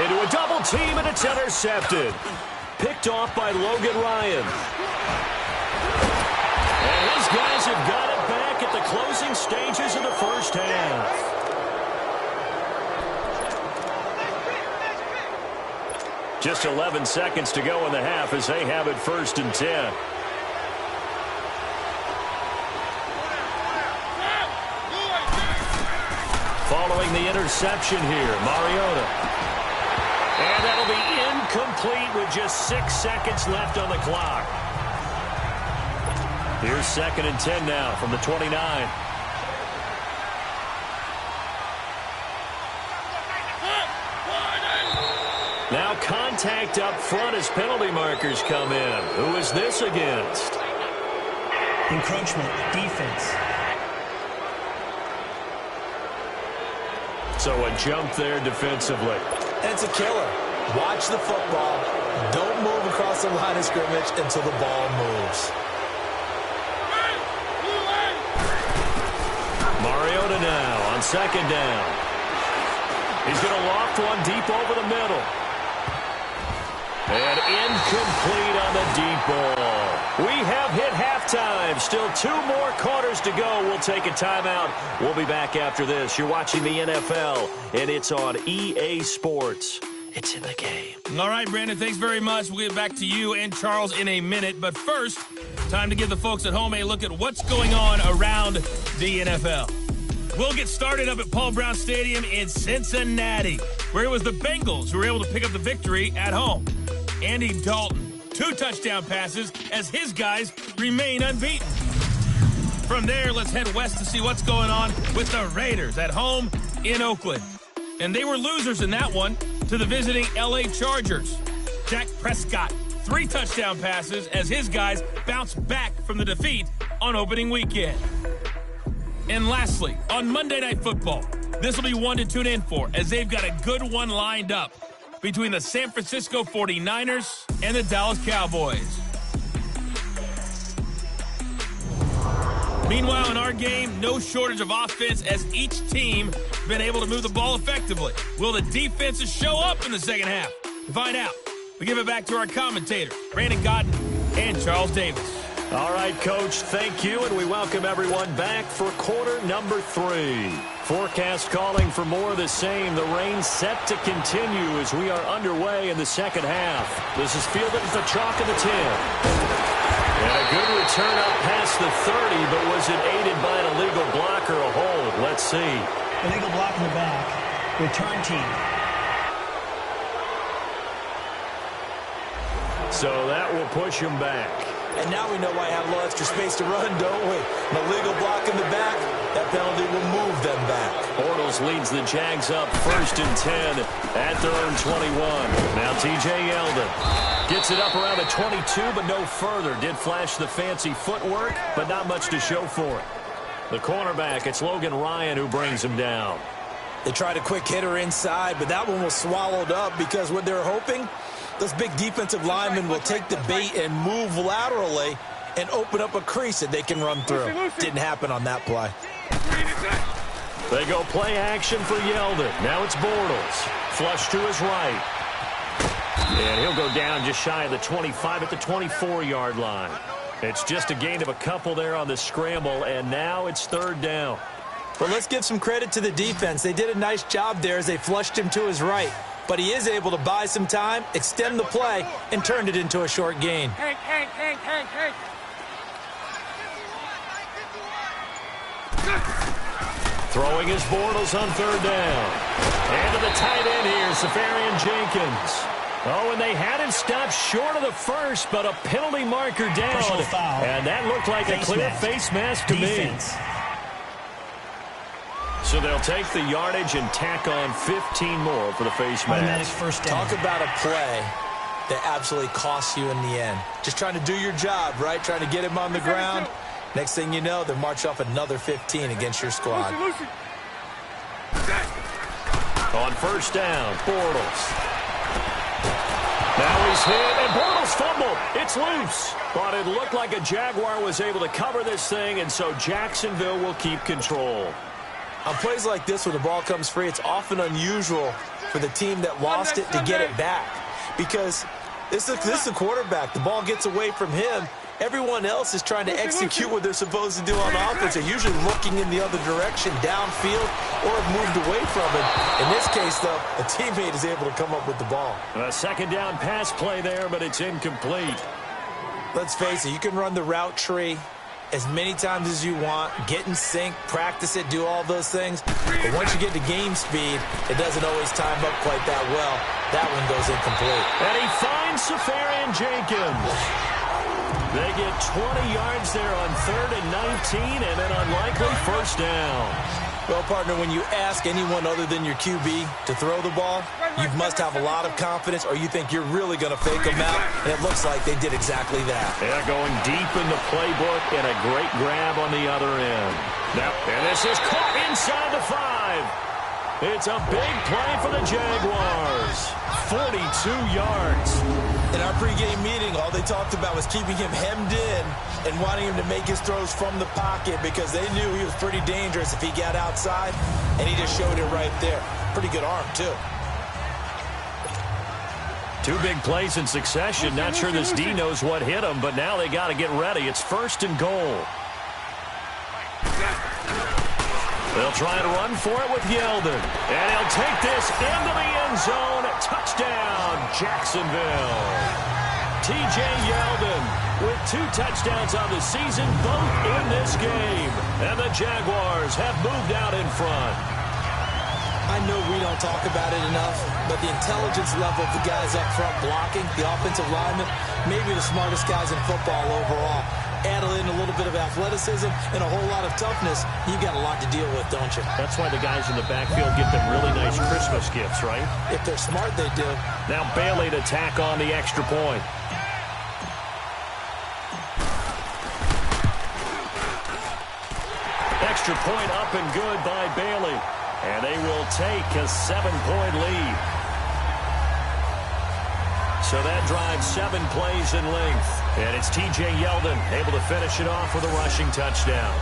Into a double team, and it's intercepted. Picked off by Logan Ryan. And his guys have got it back at the closing stages of the 1st half. Just 11 seconds to go in the half as they have it 1st and 10. Following the interception here, Mariota. And that'll be incomplete with just 6 seconds left on the clock. Here's 2nd and 10 now from the 29. Now contact up front as penalty markers come in. Who is this against? Encroachment, defense. So a jump there defensively. It's a killer. Watch the football. Don't move across the line of scrimmage until the ball moves. Mariota now on second down. He's going to loft one deep over the middle. And incomplete on the deep ball. We have hit halftime. Still 2 more quarters to go. We'll take a timeout. We'll be back after this. You're watching the NFL, and it's on EA Sports. It's in the game. All right, Brandon, thanks very much. We'll get back to you and Charles in a minute. But first, time to give the folks at home a look at what's going on around the NFL. We'll get started up at Paul Brown Stadium in Cincinnati, where it was the Bengals who were able to pick up the victory at home. Andy Dalton, 2 touchdown passes as his guys remain unbeaten. From there, let's head west to see what's going on with the Raiders at home in Oakland. And they were losers in that one to the visiting L.A. Chargers. Dak Prescott, 3 touchdown passes as his guys bounced back from the defeat on opening weekend. And lastly, on Monday Night Football, this will be one to tune in for as they've got a good one lined up between the San Francisco 49ers and the Dallas Cowboys. Meanwhile, in our game, no shortage of offense as each team has been able to move the ball effectively. Will the defenses show up in the second half? To find out, we give it back to our commentators, Brandon Godden and Charles Davis. All right, Coach, thank you, and we welcome everyone back for quarter number 3. Forecast calling for more of the same. The rain set to continue as we are underway in the second half. This is fielded at the chalk of the 10. And a good return up past the 30, but was it aided by an illegal block or a hold? Let's see. Illegal block in the back. Return team. So that will push him back. And now we know why I have a little extra space to run, don't we? An illegal block in the back, that penalty will move them back. Bortles leads the Jags up 1st and 10 at their own 21. Now TJ Yeldon gets it up around the 22, but no further. Did flash the fancy footwork, but not much to show for it. The cornerback, it's Logan Ryan who brings him down. They tried a quick hitter inside, but that one was swallowed up because what they're hoping, those big defensive linemen will take the bait and move laterally and open up a crease that they can run through. Didn't happen on that play. They go play action for Yeldon. Now it's Bortles. Flush to his right. And he'll go down just shy of the 25 at the 24-yard line. It's just a gain of a couple there on the scramble, and now it's 3rd down. But let's give some credit to the defense. They did a nice job there as they flushed him to his right. But he is able to buy some time, extend the play, and turn it into a short gain. Hank. Throwing his Bortles on 3rd down. And to the tight end here, Safarian Jenkins. Oh, and they had him stopped short of the first, but a penalty marker down. Personal foul. And that looked like a clear face mask to Defense. me. So they'll take the yardage and tack on 15 more for the face Automatic mask. first down. Talk about a play that absolutely costs you in the end. Just trying to do your job, right? Trying to get him on the ground. Next thing you know, they march off another 15 against your squad. On 1st down, Bortles. Now he's hit, and Bortles fumbled. It's loose. But it looked like a Jaguar was able to cover this thing, and so Jacksonville will keep control. On plays like this, when the ball comes free, it's often unusual for the team that lost it to get it back. Because this is the quarterback. The ball gets away from him. Everyone else is trying to execute what they're supposed to do on offense. They're usually looking in the other direction, downfield, or have moved away from it. In this case, though, a teammate is able to come up with the ball. A 2nd down pass play there, but it's incomplete. Let's face it, you can run the route tree as many times as you want, get in sync, practice it, do all those things. But once you get to game speed, it doesn't always time up quite that well. That one goes incomplete. And he finds Safarian Jenkins. They get 20 yards there on 3rd and 19, and an unlikely 1st down. Well, partner, when you ask anyone other than your QB to throw the ball, you must have a lot of confidence or you think you're really going to fake them out, and it looks like they did exactly that. Yeah, going deep in the playbook and a great grab on the other end. Now, and this is caught inside the 5. It's a big play for the Jaguars. 42 yards. In our pregame meeting, all they talked about was keeping him hemmed in and wanting him to make his throws from the pocket because they knew he was pretty dangerous if he got outside, and he just showed it right there. Pretty good arm, too. 2 big plays in succession. Not sure this D knows what hit him, but now they got to get ready. It's 1st and goal. They'll try to run for it with Yeldon. And he'll take this into the end zone. Touchdown, Jacksonville. T.J. Yeldon with 2 touchdowns on the season, both in this game. And the Jaguars have moved out in front. I know we don't talk about it enough, but the intelligence level of the guys up front blocking, the offensive linemen, maybe the smartest guys in football overall. Add in a little bit of athleticism and a whole lot of toughness, you've got a lot to deal with, don't you? That's why the guys in the backfield get them really nice Christmas gifts, right? If they're smart, they do. Now Bailey to tack on the extra point. Extra point up and good by Bailey. And they will take a 7-point lead. So that drives 7 plays in length. And it's T.J. Yeldon able to finish it off with a rushing touchdown.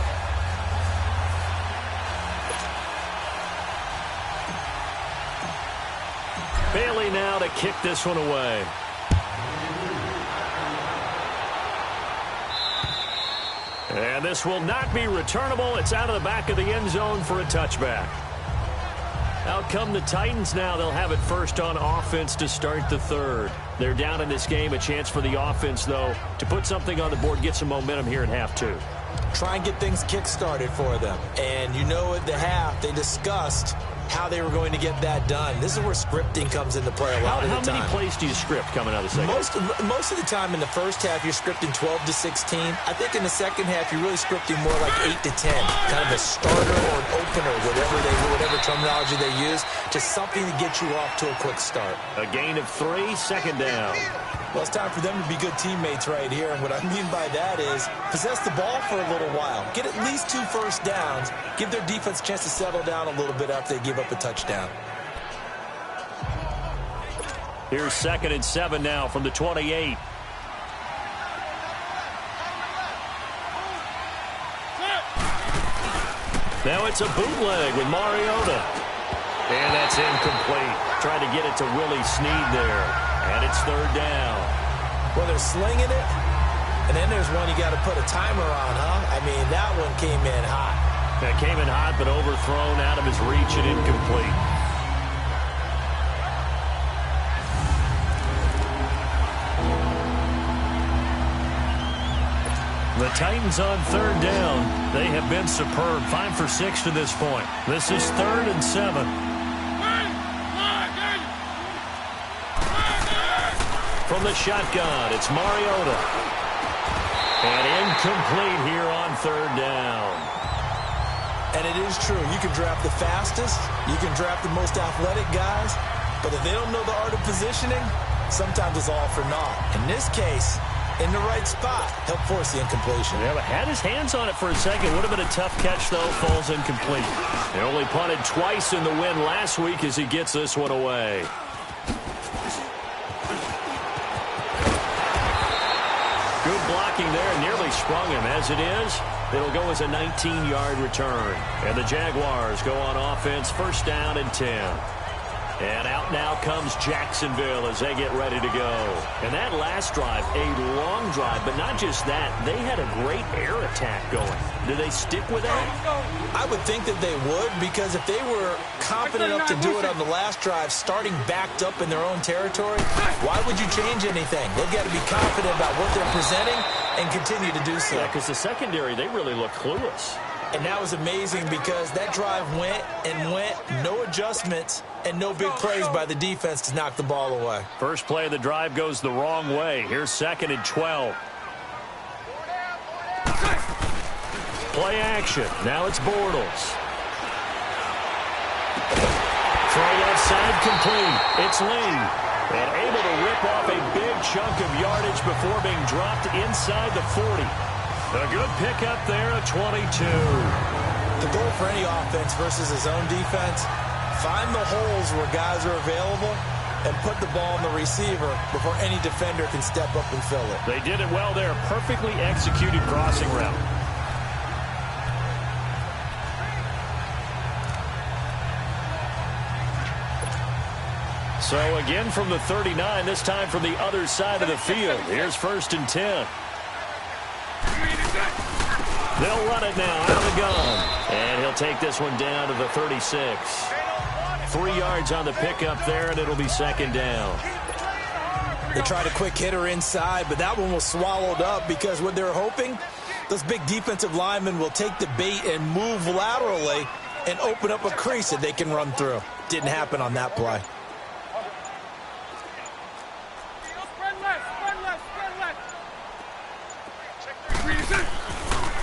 Bailey now to kick this one away. And this will not be returnable. It's out of the back of the end zone for a touchback. Out come the Titans now. They'll have it first on offense to start the 3rd. They're down in this game. A chance for the offense, though, to put something on the board, get some momentum here in half 2. Try and get things kick-started for them. And you know at the half, they discussed how they were going to get that done. This is where scripting comes into play a lot of the time. How many plays do you script coming out of the second? Most of the time in the first half, you're scripting 12 to 16. I think in the second half, you're really scripting more like 8 to 10. Kind of a starter or an opener, whatever terminology they use, just something to get you off to a quick start. A gain of 3, 2nd down. Well, it's time for them to be good teammates right here. And what I mean by that is possess the ball for a little while. Get at least 2 first downs. Give their defense a chance to settle down a little bit after they give up a touchdown. Here's 2nd and 7 now from the 28. Now it's a bootleg with Mariota. And that's incomplete. Trying to get it to Willie Snead there. And it's 3rd down. Well, they're slinging it. And then there's one you got to put a timer on, huh? I mean, that one came in hot. That came in hot, but overthrown out of his reach and incomplete. The Titans on 3rd down. They have been superb. 5 for 6 to this point. This is 3rd and 7. From the shotgun, it's Mariota. And incomplete here on 3rd down. And it is true. You can draft the fastest. You can draft the most athletic guys. But if they don't know the art of positioning, sometimes it's all for naught. In this case, in the right spot, help force the incompletion. Yeah, but had his hands on it for a second. Would have been a tough catch, though. Falls incomplete. They only punted twice in the win last week as he gets this one away. Good blocking there. Nearly sprung him. As it is, it'll go as a 19-yard return. And the Jaguars go on offense, 1st down and 10. And out now comes Jacksonville as they get ready to go. And that last drive, a long drive, but not just that. They had a great air attack going. Do they stick with that? I would think that they would, because if they were confident enough to do it on the last drive, starting backed up in their own territory, why would you change anything? They've got to be confident about what they're presenting and continue to do so. Yeah, because the secondary, they really look clueless. And that was amazing because that drive went and went, no adjustments, and no big plays by the defense to knock the ball away. First play of the drive goes the wrong way. Here's 2nd and 12. Play action. Now it's Bortles. Throw left side complete. It's Lee. And able to rip off a big chunk of yardage before being dropped inside the 40. A good pickup there at 22. The goal for any offense versus his own defense, find the holes where guys are available and put the ball on the receiver before any defender can step up and fill it. They did it well there. Perfectly executed crossing route. So again from the 39, this time from the other side of the field. Here's 1st and 10. They'll run it now out of the gun. And he'll take this one down to the 36. 3 yards on the pickup there, and it'll be 2nd down. They tried a quick hitter inside, but that one was swallowed up because what they're hoping, those big defensive linemen will take the bait and move laterally and open up a crease that they can run through. Didn't happen on that play.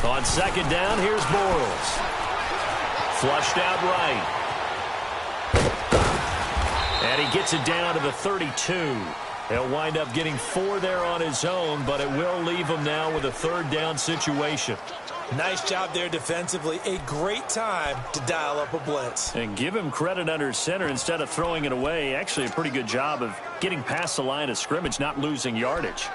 On 2nd down, here's Bortles. Flushed out right. And he gets it down to the 32. He'll wind up getting 4 there on his own, but it will leave him now with a 3rd down situation. Nice job there defensively. A great time to dial up a blitz. And give him credit under center instead of throwing it away. Actually a pretty good job of getting past the line of scrimmage, not losing yardage.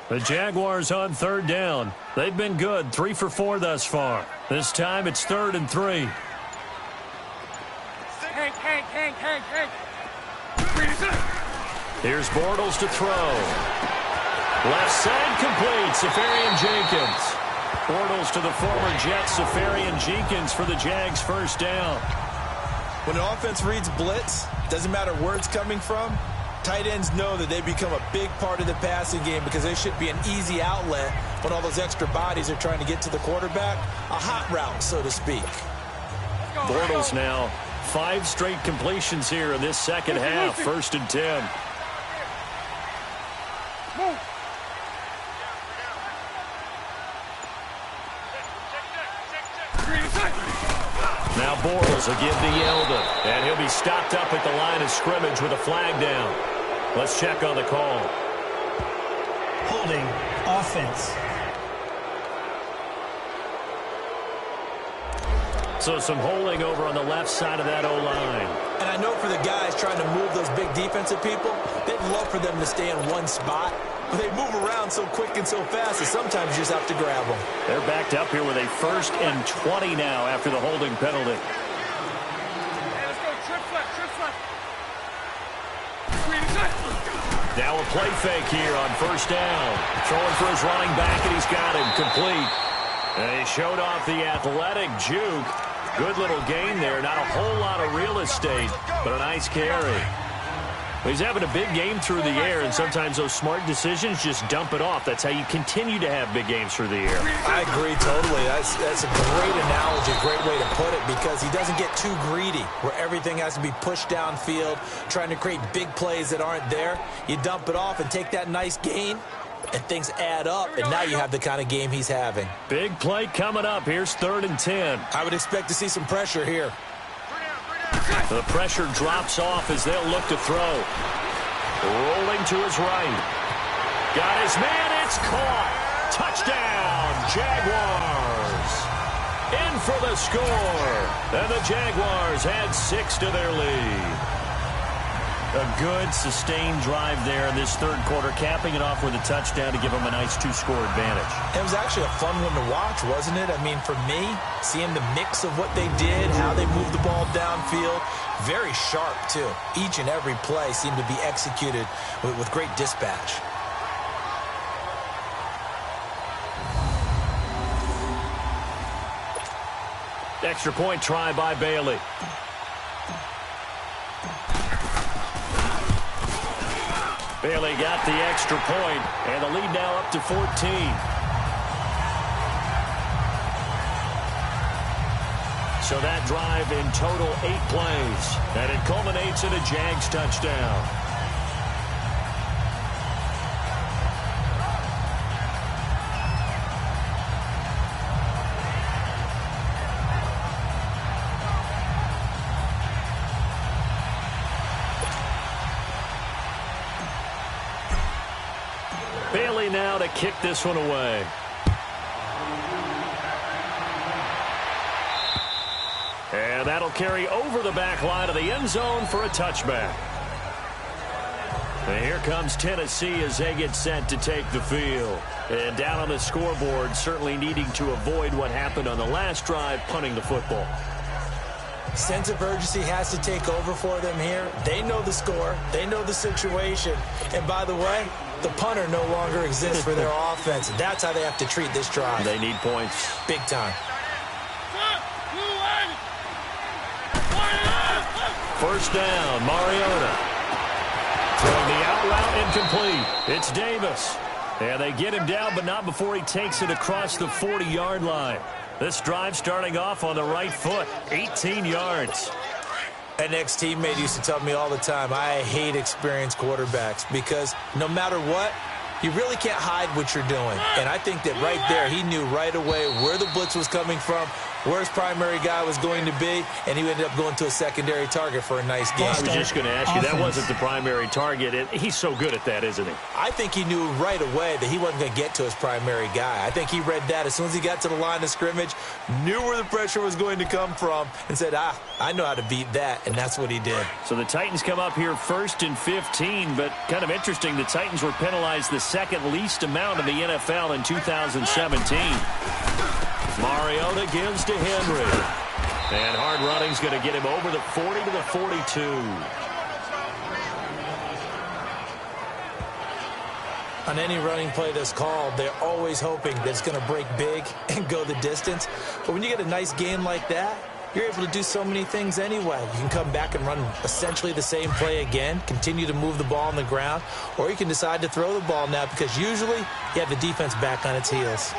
The Jaguars on 3rd down. They've been good, 3 for 4 thus far. This time it's 3rd and 3. Hank. Here's Bortles to throw. Left side complete, Safarian Jenkins. Bortles to the former Jet, Safarian Jenkins for the Jags' 1st down. When an offense reads blitz, doesn't matter where it's coming from, tight ends know that they become a big part of the passing game because they should be an easy outlet when all those extra bodies are trying to get to the quarterback. A hot route, so to speak. Bortles now 5 straight completions here in this 2nd half. 1st and 10. Now Bortles will give to Yeldon, and he'll be stopped up at the line of scrimmage with a flag down. Let's check on the call. Holding, offense. So some holding over on the left side of that O-line. And I know for the guys trying to move those big defensive people, they'd love for them to stay in one spot. But they move around so quick and so fast that sometimes you just have to grab them. They're backed up here with a 1st and 20 now after the holding penalty. Hey, let's go. Trip left. Now a play fake here on 1st down. Throwing for his running back, and he's got him complete. And he showed off the athletic juke. Good little gain there. Not a whole lot of real estate, but a nice carry. He's having a big game through the air, and sometimes those smart decisions just dump it off. That's how you continue to have big games through the air. I agree totally. That's a great analogy, great way to put it, because he doesn't get too greedy where everything has to be pushed downfield, trying to create big plays that aren't there. You dump it off and take that nice gain, and things add up, and now you have the kind of game he's having. Big play coming up. Here's 3rd and 10. I would expect to see some pressure here. The pressure drops off as they'll look to throw. Rolling to his right. Got his man. It's caught. Touchdown, Jaguars. In for the score. And the Jaguars add 6 to their lead. A good, sustained drive there in this 3rd quarter, capping it off with a touchdown to give them a nice 2-score advantage. It was actually a fun one to watch, wasn't it? I mean, for me, seeing the mix of what they did, how they moved the ball downfield, very sharp, too. Each and every play seemed to be executed with great dispatch. Extra point try by Bailey. Bailey got the extra point, and the lead now up to 14. So that drive in total 8 plays, and it culminates in a Jags touchdown. ready now to kick this one away. And that'll carry over the back line of the end zone for a touchback. And here comes Tennessee as they get set to take the field. And down on the scoreboard, certainly needing to avoid what happened on the last drive, punting the football. Sense of urgency has to take over for them here. They know the score. They know the situation. And by the way, the punter no longer exists for their offense. That's how they have to treat this drive. They need points. Big time. First down, Mariota. Throwing the out route incomplete. It's Davis. And they get him down, but not before he takes it across the 40-yard line. This drive starting off on the right foot, 18 yards. An ex-teammate used to tell me all the time, I hate experienced quarterbacks because no matter what, you really can't hide what you're doing. And I think that right there, he knew right away where the blitz was coming from, where his primary guy was going to be, and he ended up going to a secondary target for a nice game. I was just going to ask you, that wasn't the primary target. He's so good at that, isn't he? I think he knew right away that he wasn't going to get to his primary guy. I think he read that as soon as he got to the line of scrimmage, knew where the pressure was going to come from, and said, I know how to beat that, and that's what he did. So the Titans come up here 1st and 15, but kind of interesting, the Titans were penalized the second least amount in the NFL in 2017. Mariota gives to Henry. And hard running's going to get him over the 40 to the 42. On any running play that's called, they're always hoping that it's going to break big and go the distance. But when you get a nice game like that, you're able to do so many things anyway. You can come back and run essentially the same play again, continue to move the ball on the ground, or you can decide to throw the ball now because usually you have the defense back on its heels.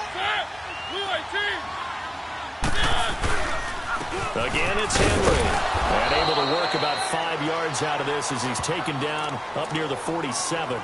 Again, it's Henry. And able to work about 5 yards out of this as he's taken down up near the 47.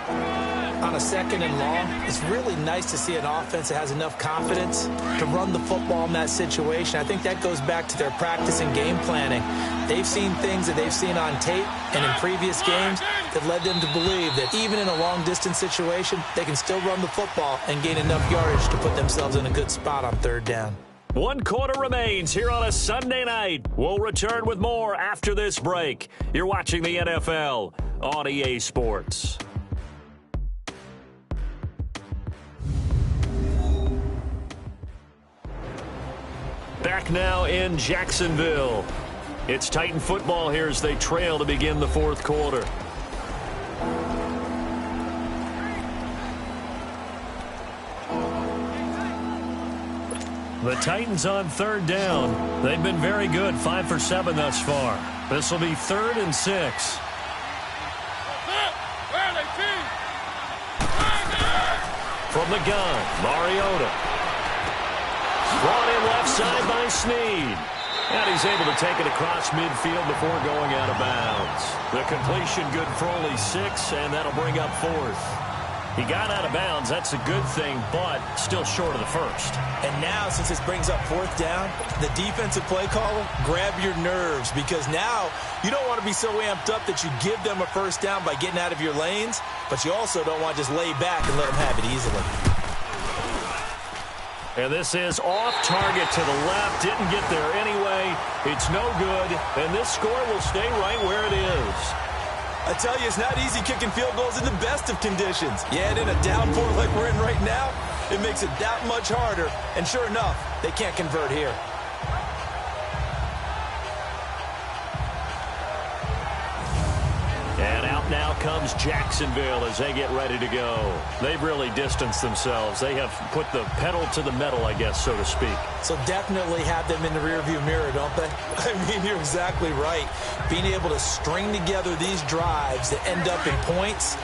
On a 2nd and long, it's really nice to see an offense that has enough confidence to run the football in that situation. I think that goes back to their practice and game planning. They've seen things that they've seen on tape and in previous games that led them to believe that even in a long-distance situation, they can still run the football and gain enough yardage to put themselves in a good spot on 3rd down. 1 quarter remains here on a Sunday night. We'll return with more after this break. You're watching the NFL on EA Sports. Back now in Jacksonville. It's Titan football here as they trail to begin the 4th quarter. The Titans on 3rd down. They've been very good, 5 for 7 thus far. This will be 3rd and 6. From the gun, Mariota. Brought in left side by Snead. And he's able to take it across midfield before going out of bounds. The completion good for only 6, and that'll bring up 4th. He got out of bounds. That's a good thing, but still short of the 1st. And now, since this brings up 4th down, the defensive play caller, grab your nerves because now you don't want to be so amped up that you give them a 1st down by getting out of your lanes, but you also don't want to just lay back and let them have it easily. And this is off target to the left. Didn't get there anyway. It's no good, and this score will stay right where it is. I tell you, it's not easy kicking field goals in the best of conditions. Yet in a downpour like we're in right now, it makes it that much harder. And sure enough, they can't convert here. And out now comes Jacksonville as they get ready to go. They've really distanced themselves. They have put the pedal to the metal, I guess, so to speak. So definitely have them in the rearview mirror, don't they? I mean, you're exactly right. Being able to string together these drives that end up in points,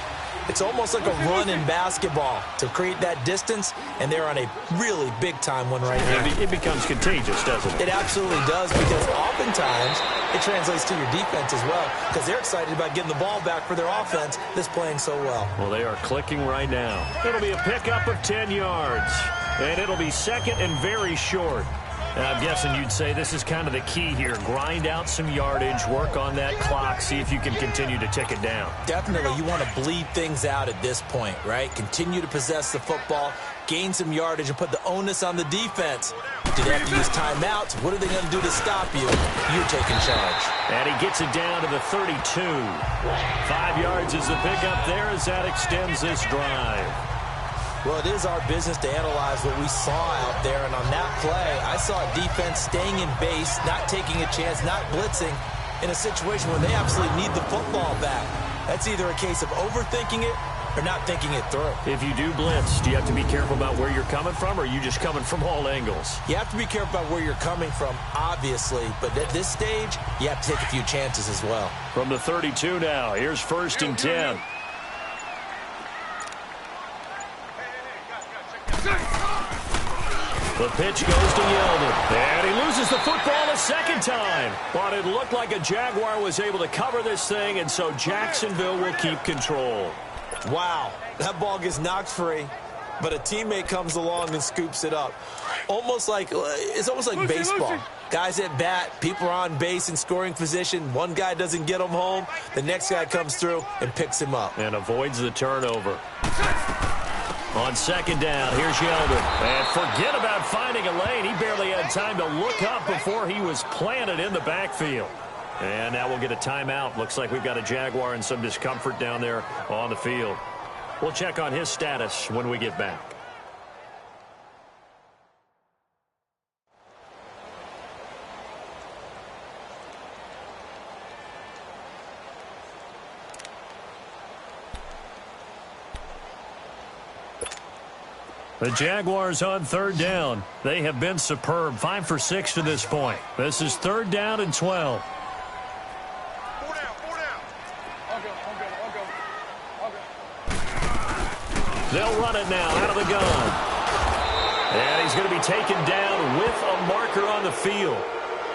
it's almost like a run in basketball to create that distance, and they're on a really big-time one right now. It becomes contagious, doesn't it? It absolutely does, because oftentimes it translates to your defense as well, because they're excited about getting the ball back for their offense that's playing so well. Well, they are clicking right now. It'll be a pickup of 10 yards, and it'll be 2nd and very short. I'm guessing you'd say this is kind of the key here. Grind out some yardage, work on that clock, see if you can continue to tick it down. Definitely. You want to bleed things out at this point, right? Continue to possess the football, gain some yardage, and put the onus on the defense. Do they have to use timeouts? What are they going to do to stop you? You're taking charge. And he gets it down to the 32. 5 yards is the pickup there as that extends this drive. Well, it is our business to analyze what we saw out there, and on that play, I saw a defense staying in base, not taking a chance, not blitzing, in a situation where they absolutely need the football back. That's either a case of overthinking it or not thinking it through. If you do blitz, do you have to be careful about where you're coming from, or are you just coming from all angles? You have to be careful about where you're coming from, obviously, but at this stage, you have to take a few chances as well. From the 32 now, here's 1st and 10. The pitch goes to Yeldon, and he loses the football a second time. But it looked like a Jaguar was able to cover this thing, and so Jacksonville will keep control. Wow, that ball gets knocked free, but a teammate comes along and scoops it up. It's almost like baseball. Guys at bat, people are on base in scoring position. One guy doesn't get him home. The next guy comes through and picks him up. And avoids the turnover. On 2nd down, here's Yeldon. And forget about finding a lane. He barely had time to look up before he was planted in the backfield. And now we'll get a timeout. Looks like we've got a Jaguar in some discomfort down there on the field. We'll check on his status when we get back. The Jaguars on 3rd down. They have been superb. 5 for 6 to this point. This is 3rd down and 12. They'll run it now out of the gun. And he's going to be taken down with a marker on the field.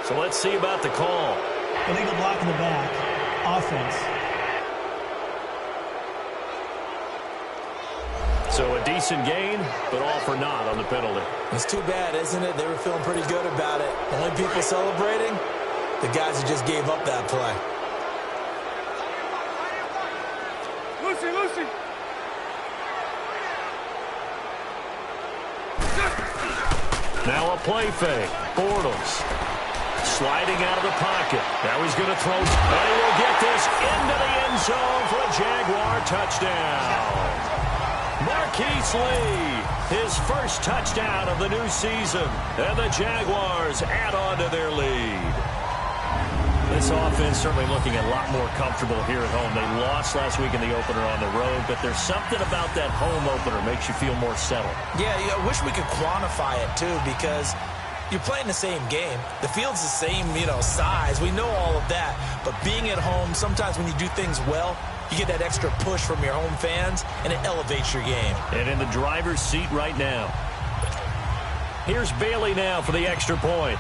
So let's see about the call. Illegal block in the back. Offense. So a decent gain, but all for naught on the penalty. It's too bad, isn't it? They were feeling pretty good about it. Only people celebrating, the guys who just gave up that play. Lucy. Now a play fake. Bortles sliding out of the pocket. Now he's going to throw, and he will get this into the end zone for a Jaguar touchdown. Marquise Lee, his first touchdown of the new season, and the Jaguars add on to their lead. This offense certainly looking a lot more comfortable here at home. They lost last week in the opener on the road, but there's something about that home opener makes you feel more settled. Yeah, I wish we could quantify it, too, because you're playing the same game. The field's the same, size. We know all of that. But being at home, sometimes when you do things well, you get that extra push from your home fans, and it elevates your game. And in the driver's seat right now. Here's Bailey now for the extra point.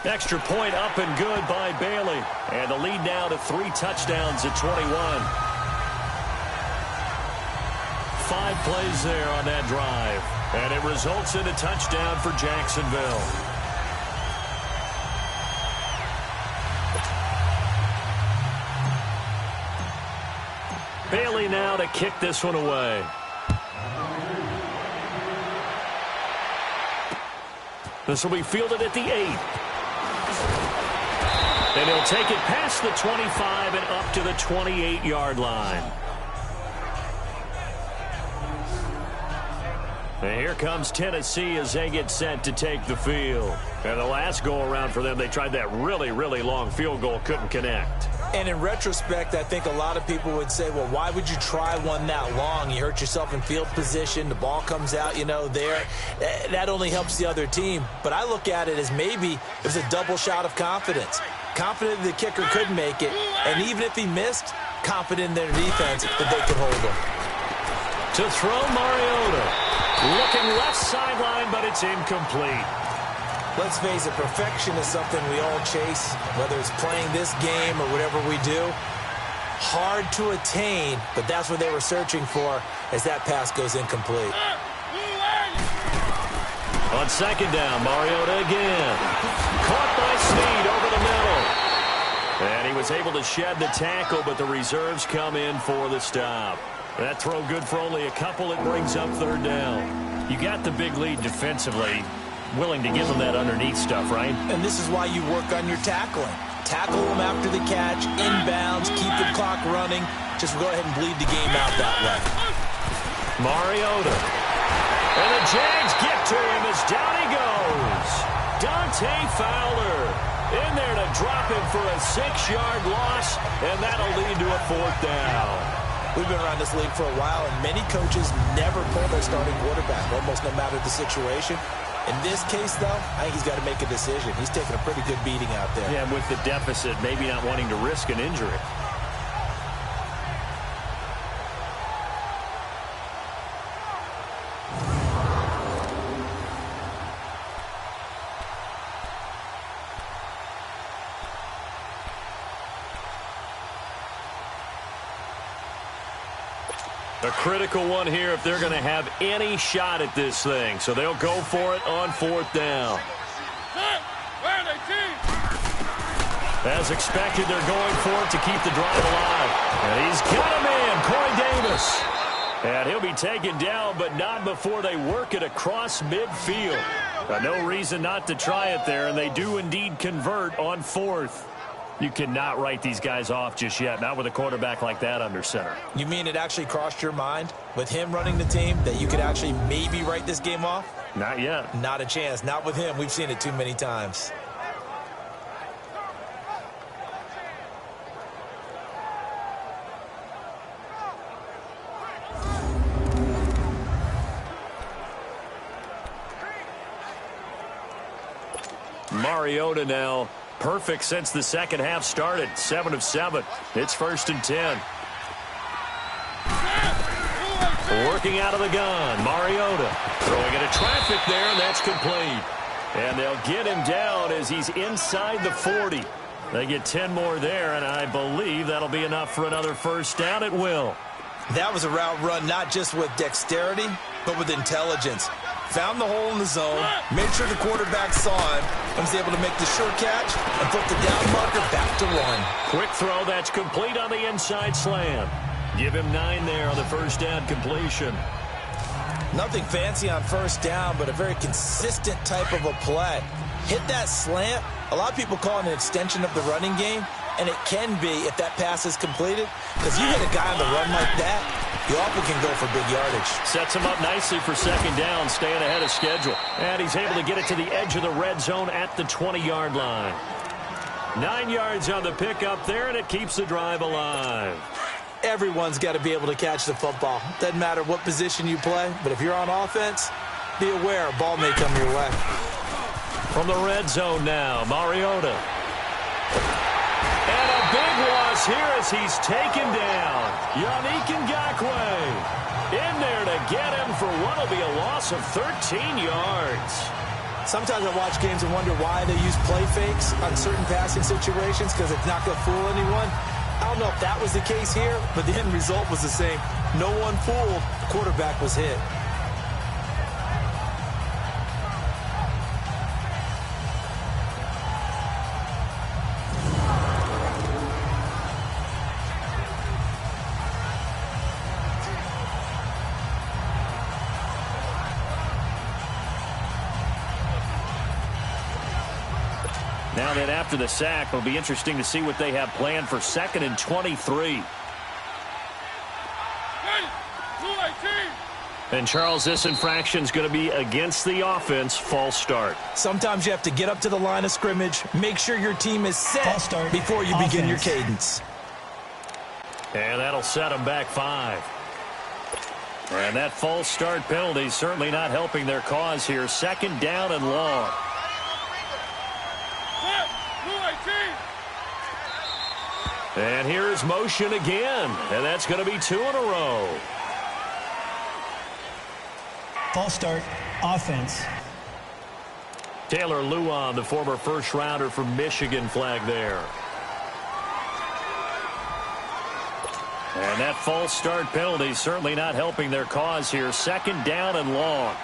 Extra point up and good by Bailey. And the lead now to 3 touchdowns at 21. 5 plays there on that drive. And it results in a touchdown for Jacksonville. Bailey now to kick this one away. This will be fielded at the 8. And he'll take it past the 25 and up to the 28-yard line. And here comes Tennessee as they get set to take the field. And the last go-around for them, they tried that really, really long field goal, couldn't connect. And in retrospect, I think a lot of people would say, well, why would you try one that long? You hurt yourself in field position. The ball comes out, there. That only helps the other team. But I look at it as maybe it was a double shot of confidence. Confident the kicker could make it. And even if he missed, confident in their defense that they could hold him. To throw Mariota. Looking left sideline, but it's incomplete. Let's face it, perfection is something we all chase, whether it's playing this game or whatever we do. Hard to attain, but that's what they were searching for as that pass goes incomplete. On second down, Mariota again. Caught by Snead over the middle. And he was able to shed the tackle, but the reserves come in for the stop. That throw good for only a couple. It brings up third down. You got the big lead defensively. Willing to give them that underneath stuff, right? And this is why you work on your tackling. Tackle them after the catch, inbounds, keep the clock running. Just go ahead and bleed the game out that way. Mariota. And the Jags get to him as down he goes. Dante Fowler in there to drop him for a 6-yard loss, and that'll lead to a fourth down. We've been around this league for a while, and many coaches never pull their starting quarterback, almost no matter the situation. In this case, though, I think he's got to make a decision. He's taking a pretty good beating out there. Yeah, with the deficit, maybe not wanting to risk an injury. A critical one here if they're going to have any shot at this thing. So they'll go for it on fourth down. As expected, they're going for it to keep the drive alive. And he's got him in, Corey Davis. And he'll be taken down, but not before they work it across midfield. No reason not to try it there, and they do indeed convert on fourth. You cannot write these guys off just yet, not with a quarterback like that under center. You mean it actually crossed your mind with him running the team that you could actually maybe write this game off? Not yet. Not a chance. Not with him. We've seen it too many times. Mariota now. Perfect since the second half started. 7 of 7. It's 1st and 10. Working out of the gun. Mariota throwing into traffic there, and that's complete. And they'll get him down as he's inside the 40. They get 10 more there, and I believe that'll be enough for another first down. It will. That was a route run not just with dexterity, but with intelligence. Found the hole in the zone, made sure the quarterback saw him, and was able to make the sure catch and put the down marker back to run. Quick throw, that's complete on the inside slam. Give him 9 there on the first down completion. Nothing fancy on first down, but a very consistent type of a play. Hit that slant. A lot of people call it an extension of the running game, and it can be if that pass is completed, because you hit a guy on the run like that, you often can go for big yardage. Sets him up nicely for second down, staying ahead of schedule. And he's able to get it to the edge of the red zone at the 20-yard line. 9 yards on the pickup there, and it keeps the drive alive. Everyone's got to be able to catch the football. Doesn't matter what position you play, but if you're on offense, be aware a ball may come your way. From the red zone now, Mariota. And a big loss here as he's taken down. Yannick Ngakoue in there to get him for what will be a loss of 13 yards. Sometimes I watch games and wonder why they use play fakes on certain passing situations, because it's not going to fool anyone. I don't know if that was the case here, but the end result was the same. No one fooled. The quarterback was hit. Now that after the sack, it'll be interesting to see what they have planned for 2nd and 23. And Charles, this infraction is going to be against the offense. False start. Sometimes you have to get up to the line of scrimmage, make sure your team is set before you begin your cadence. And that'll set them back 5. And that false start penalty certainly not helping their cause here. 2nd down and long. And here's motion again, and that's going to be 2 in a row. False start, offense. Taylor Lewan, the former first-rounder from Michigan, flag there. And that false start penalty certainly not helping their cause here. 2nd down and long.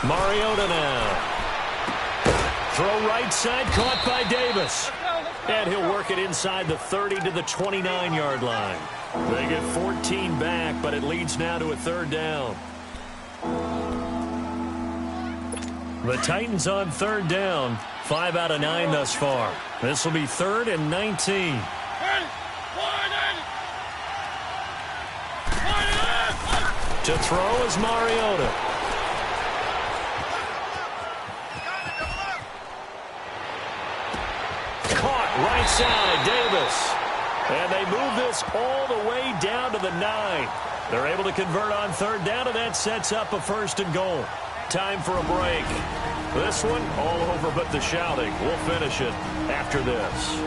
Mariota now. Throw right side, caught by Davis. And he'll work it inside the 30 to the 29-yard line. They get 14 back, but it leads now to a third down. The Titans on third down. 5 out of 9 thus far. This will be 3rd and 19. To throw is Mariota. Caught right side, Davis. And they move this all the way down to the 9. They're able to convert on third down, and that sets up a 1st and goal. Time for a break. This one all over but the shouting. We'll finish it after this.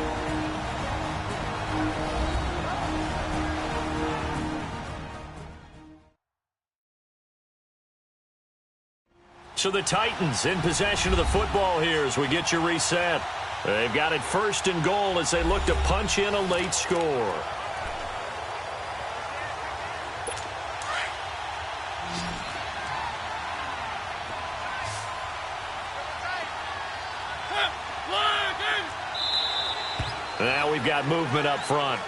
So the Titans in possession of the football here as we get you reset. They've got it 1st and goal as they look to punch in a late score. Now we've got movement up front.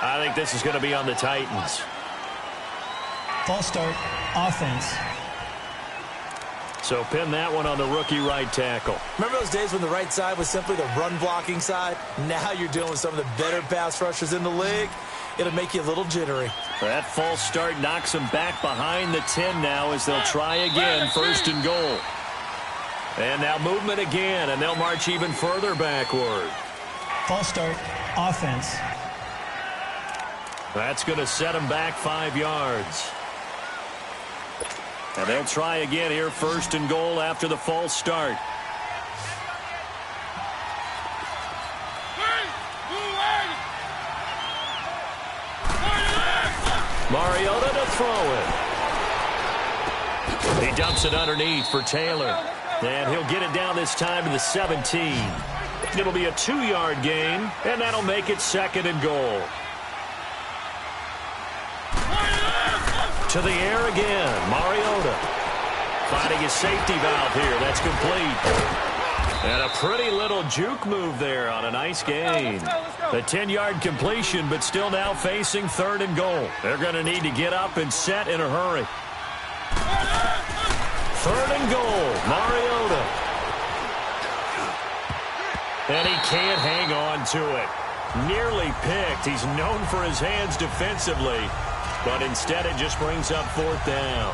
I think this is going to be on the Titans. False start, offense. So pin that one on the rookie right tackle. Remember those days when the right side was simply the run-blocking side? Now you're dealing with some of the better pass rushers in the league. It'll make you a little jittery. That false start knocks them back behind the 10 now as they'll try again, 1st and goal. And now movement again, and they'll march even further backward. False start, offense. That's going to set them back 5 yards. And they'll try again here, 1st and goal after the false start. Mariota to throw it. He dumps it underneath for Taylor. And he'll get it down this time to the 17. It'll be a 2-yard gain, and that'll make it 2nd and goal. To the air again, Mariota. Finding his safety valve here, that's complete. And a pretty little juke move there on a nice gain. The 10-yard completion, but still now facing 3rd and goal. They're going to need to get up and set in a hurry. 3rd and goal, Mariota. And he can't hang on to it. Nearly picked. He's known for his hands defensively. But instead, it just brings up 4th down.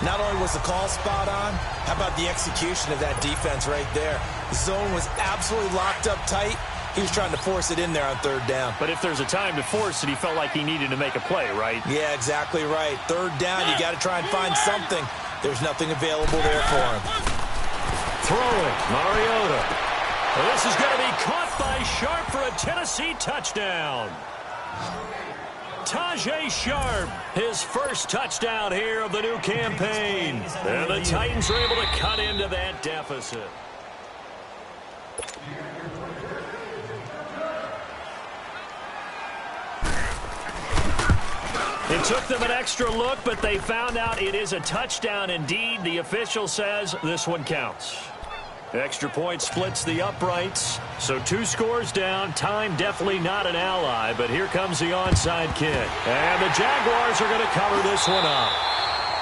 Not only was the call spot on, how about the execution of that defense right there? The zone was absolutely locked up tight. He was trying to force it in there on 3rd down. But if there's a time to force it, he felt like he needed to make a play, right? Yeah, exactly right. 3rd down, you got to try and find something. There's nothing available there for him. Throwing, Mariota. Well, this is going to be caught by Sharp for a Tennessee touchdown. Tajay Sharp, his first touchdown here of the new campaign. And the Titans are able to cut into that deficit. It took them an extra look, but they found out it is a touchdown indeed. The official says this one counts. Extra point splits the uprights. So 2 scores down. Time definitely not an ally, but here comes the onside kick. And the Jaguars are going to cover this one up.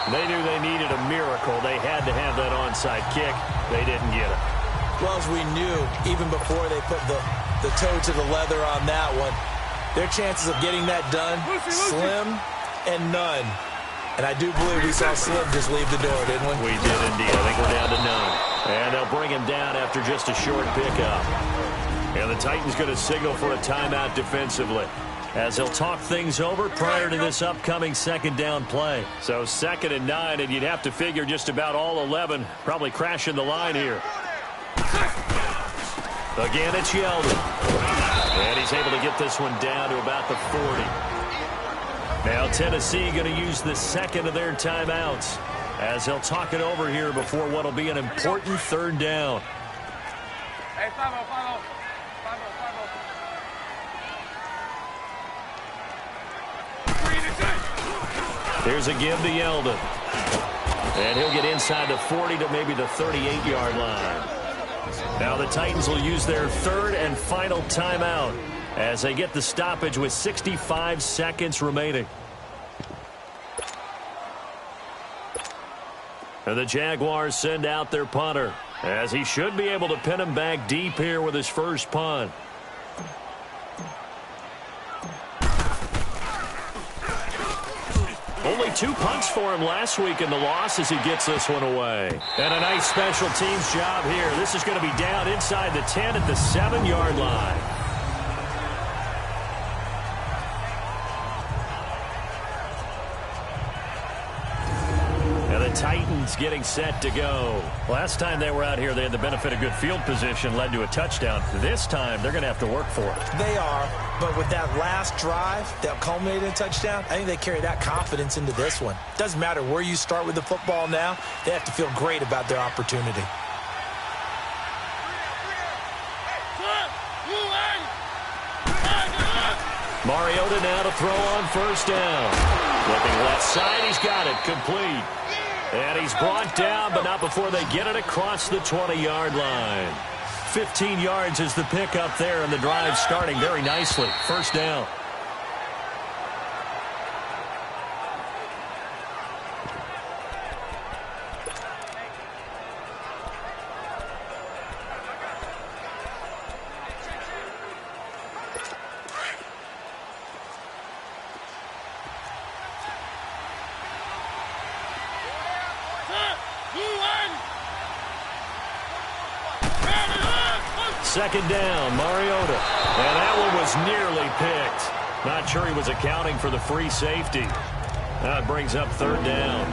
They knew they needed a miracle. They had to have that onside kick. They didn't get it. Well, as we knew, even before they put the toe to the leather on that one, their chances of getting that done, slim and none. And I do believe we saw Slim just leave the door, didn't we? We did indeed. I think we're down to none. And they'll bring him down after just a short pickup. And the Titans going to signal for a timeout defensively as they'll talk things over prior to this upcoming 2nd down play. So 2nd and 9, and you'd have to figure just about all 11 probably crashing the line here. Again, it's Yeldon. And he's able to get this one down to about the 40. Now Tennessee going to use the 2nd of their timeouts as they'll talk it over here before what will be an important 3rd down. Hey, 5-0. Here's a give to Yeldon. And he'll get inside the 40 to maybe the 38-yard line. Now the Titans will use their third and final timeout as they get the stoppage with 65 seconds remaining. And the Jaguars send out their punter, as he should be able to pin him back deep here with his first punt. Only 2 punts for him last week in the loss as he gets this one away. And a nice special teams job here. This is going to be down inside the 10 at the 7-yard line. Titans getting set to go. Last time they were out here, they had the benefit of good field position, led to a touchdown. This time, they're going to have to work for it. They are, but with that last drive that culminated in a touchdown, I think they carry that confidence into this one. Doesn't matter where you start with the football now, they have to feel great about their opportunity. Mariota now to throw on first down. Looking left side, he's got it, complete. And he's brought down, but not before they get it across the 20-yard line. 15 yards is the pickup there, and the drive starting very nicely. First down. Second down, Mariota. And that one was nearly picked. Not sure he was accounting for the free safety. Now it brings up third down.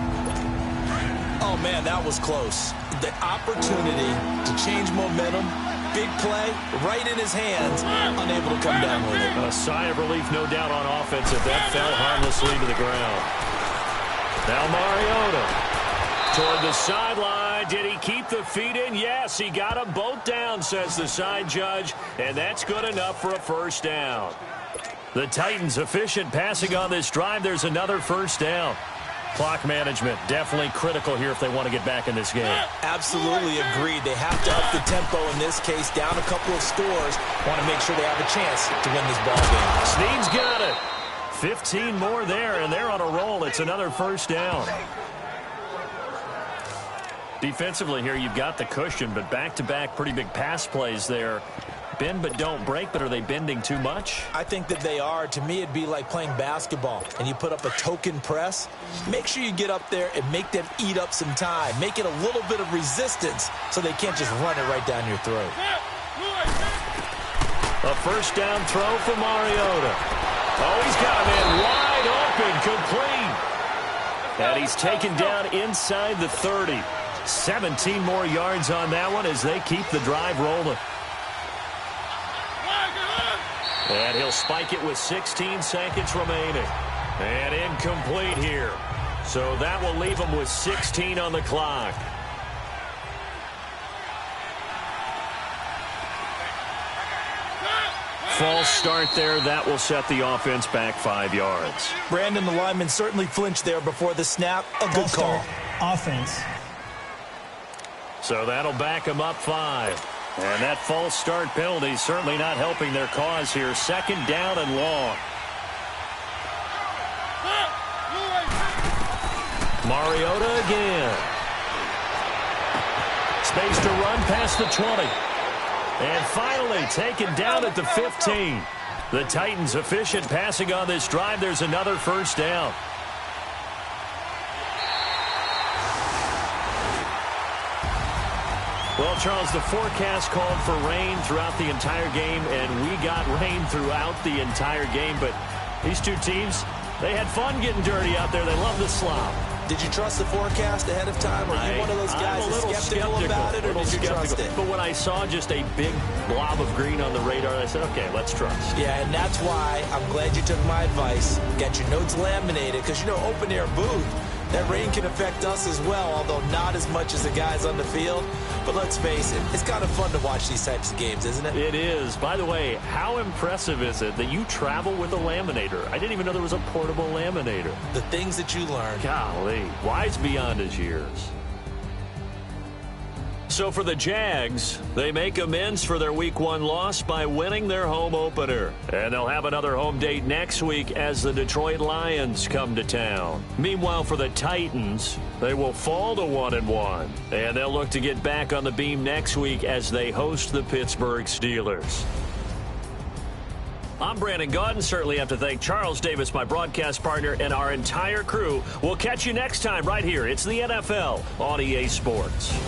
Oh, man, that was close. The opportunity to change momentum, big play, right in his hands, unable to come down with it. A sigh of relief, no doubt, on offense if that fell harmlessly to the ground. Now Mariota toward the sideline. Did he keep the feet in? Yes, he got them both down, says the side judge, and that's good enough for a first down. The Titans efficient passing on this drive. There's another first down. Clock management definitely critical here if they want to get back in this game. Absolutely agreed. They have to up the tempo in this case, down a couple of scores. Want to make sure they have a chance to win this ball game. Snead's got it. 15 more there, and they're on a roll. It's another first down. Defensively here, you've got the cushion, but back-to-back pretty big pass plays there. Bend but don't break, but are they bending too much? I think that they are. To me, it'd be like playing basketball, and you put up a token press. Make sure you get up there and make them eat up some time. Make it a little bit of resistance so they can't just run it right down your throat. A first down throw for Mariota. Oh, he's got a man wide open, complete. And he's taken down inside the 30. 17 more yards on that one as they keep the drive rolling. And he'll spike it with 16 seconds remaining. And incomplete here. So that will leave him with 16 on the clock. False start there. That will set the offense back 5 yards. Brandon, the lineman certainly flinched there before the snap. A good call. Offense. So that'll back him up 5. And that false start penalty certainly not helping their cause here. Second down and long. Mariota again. Space to run past the 20. And finally taken down at the 15. The Titans efficient passing on this drive. There's another first down. Well, Charles, the forecast called for rain throughout the entire game, and we got rain throughout the entire game. But these two teams, they had fun getting dirty out there. They love the slop. Did you trust the forecast ahead of time? Or are you one of those guys that's skeptical about it, or did you trust it? But when I saw just a big blob of green on the radar, I said, okay, let's trust. Yeah, and that's why I'm glad you took my advice. Got your notes laminated, because, you know, open-air booth, That rain can affect us as well, although not as much as the guys on the field. But let's face it, it's kind of fun to watch these types of games, isn't it? It is. By the way, how impressive is it that you travel with a laminator? I didn't even know there was a portable laminator. The things that you learn. Golly, wise beyond his years. So for the Jags, they make amends for their Week 1 loss by winning their home opener. And they'll have another home date next week as the Detroit Lions come to town. Meanwhile, for the Titans, they will fall to 1-1. And they'll look to get back on the beam next week as they host the Pittsburgh Steelers. I'm Brandon Gaudin. Certainly have to thank Charles Davis, my broadcast partner, and our entire crew. We'll catch you next time right here. It's the NFL on EA Sports.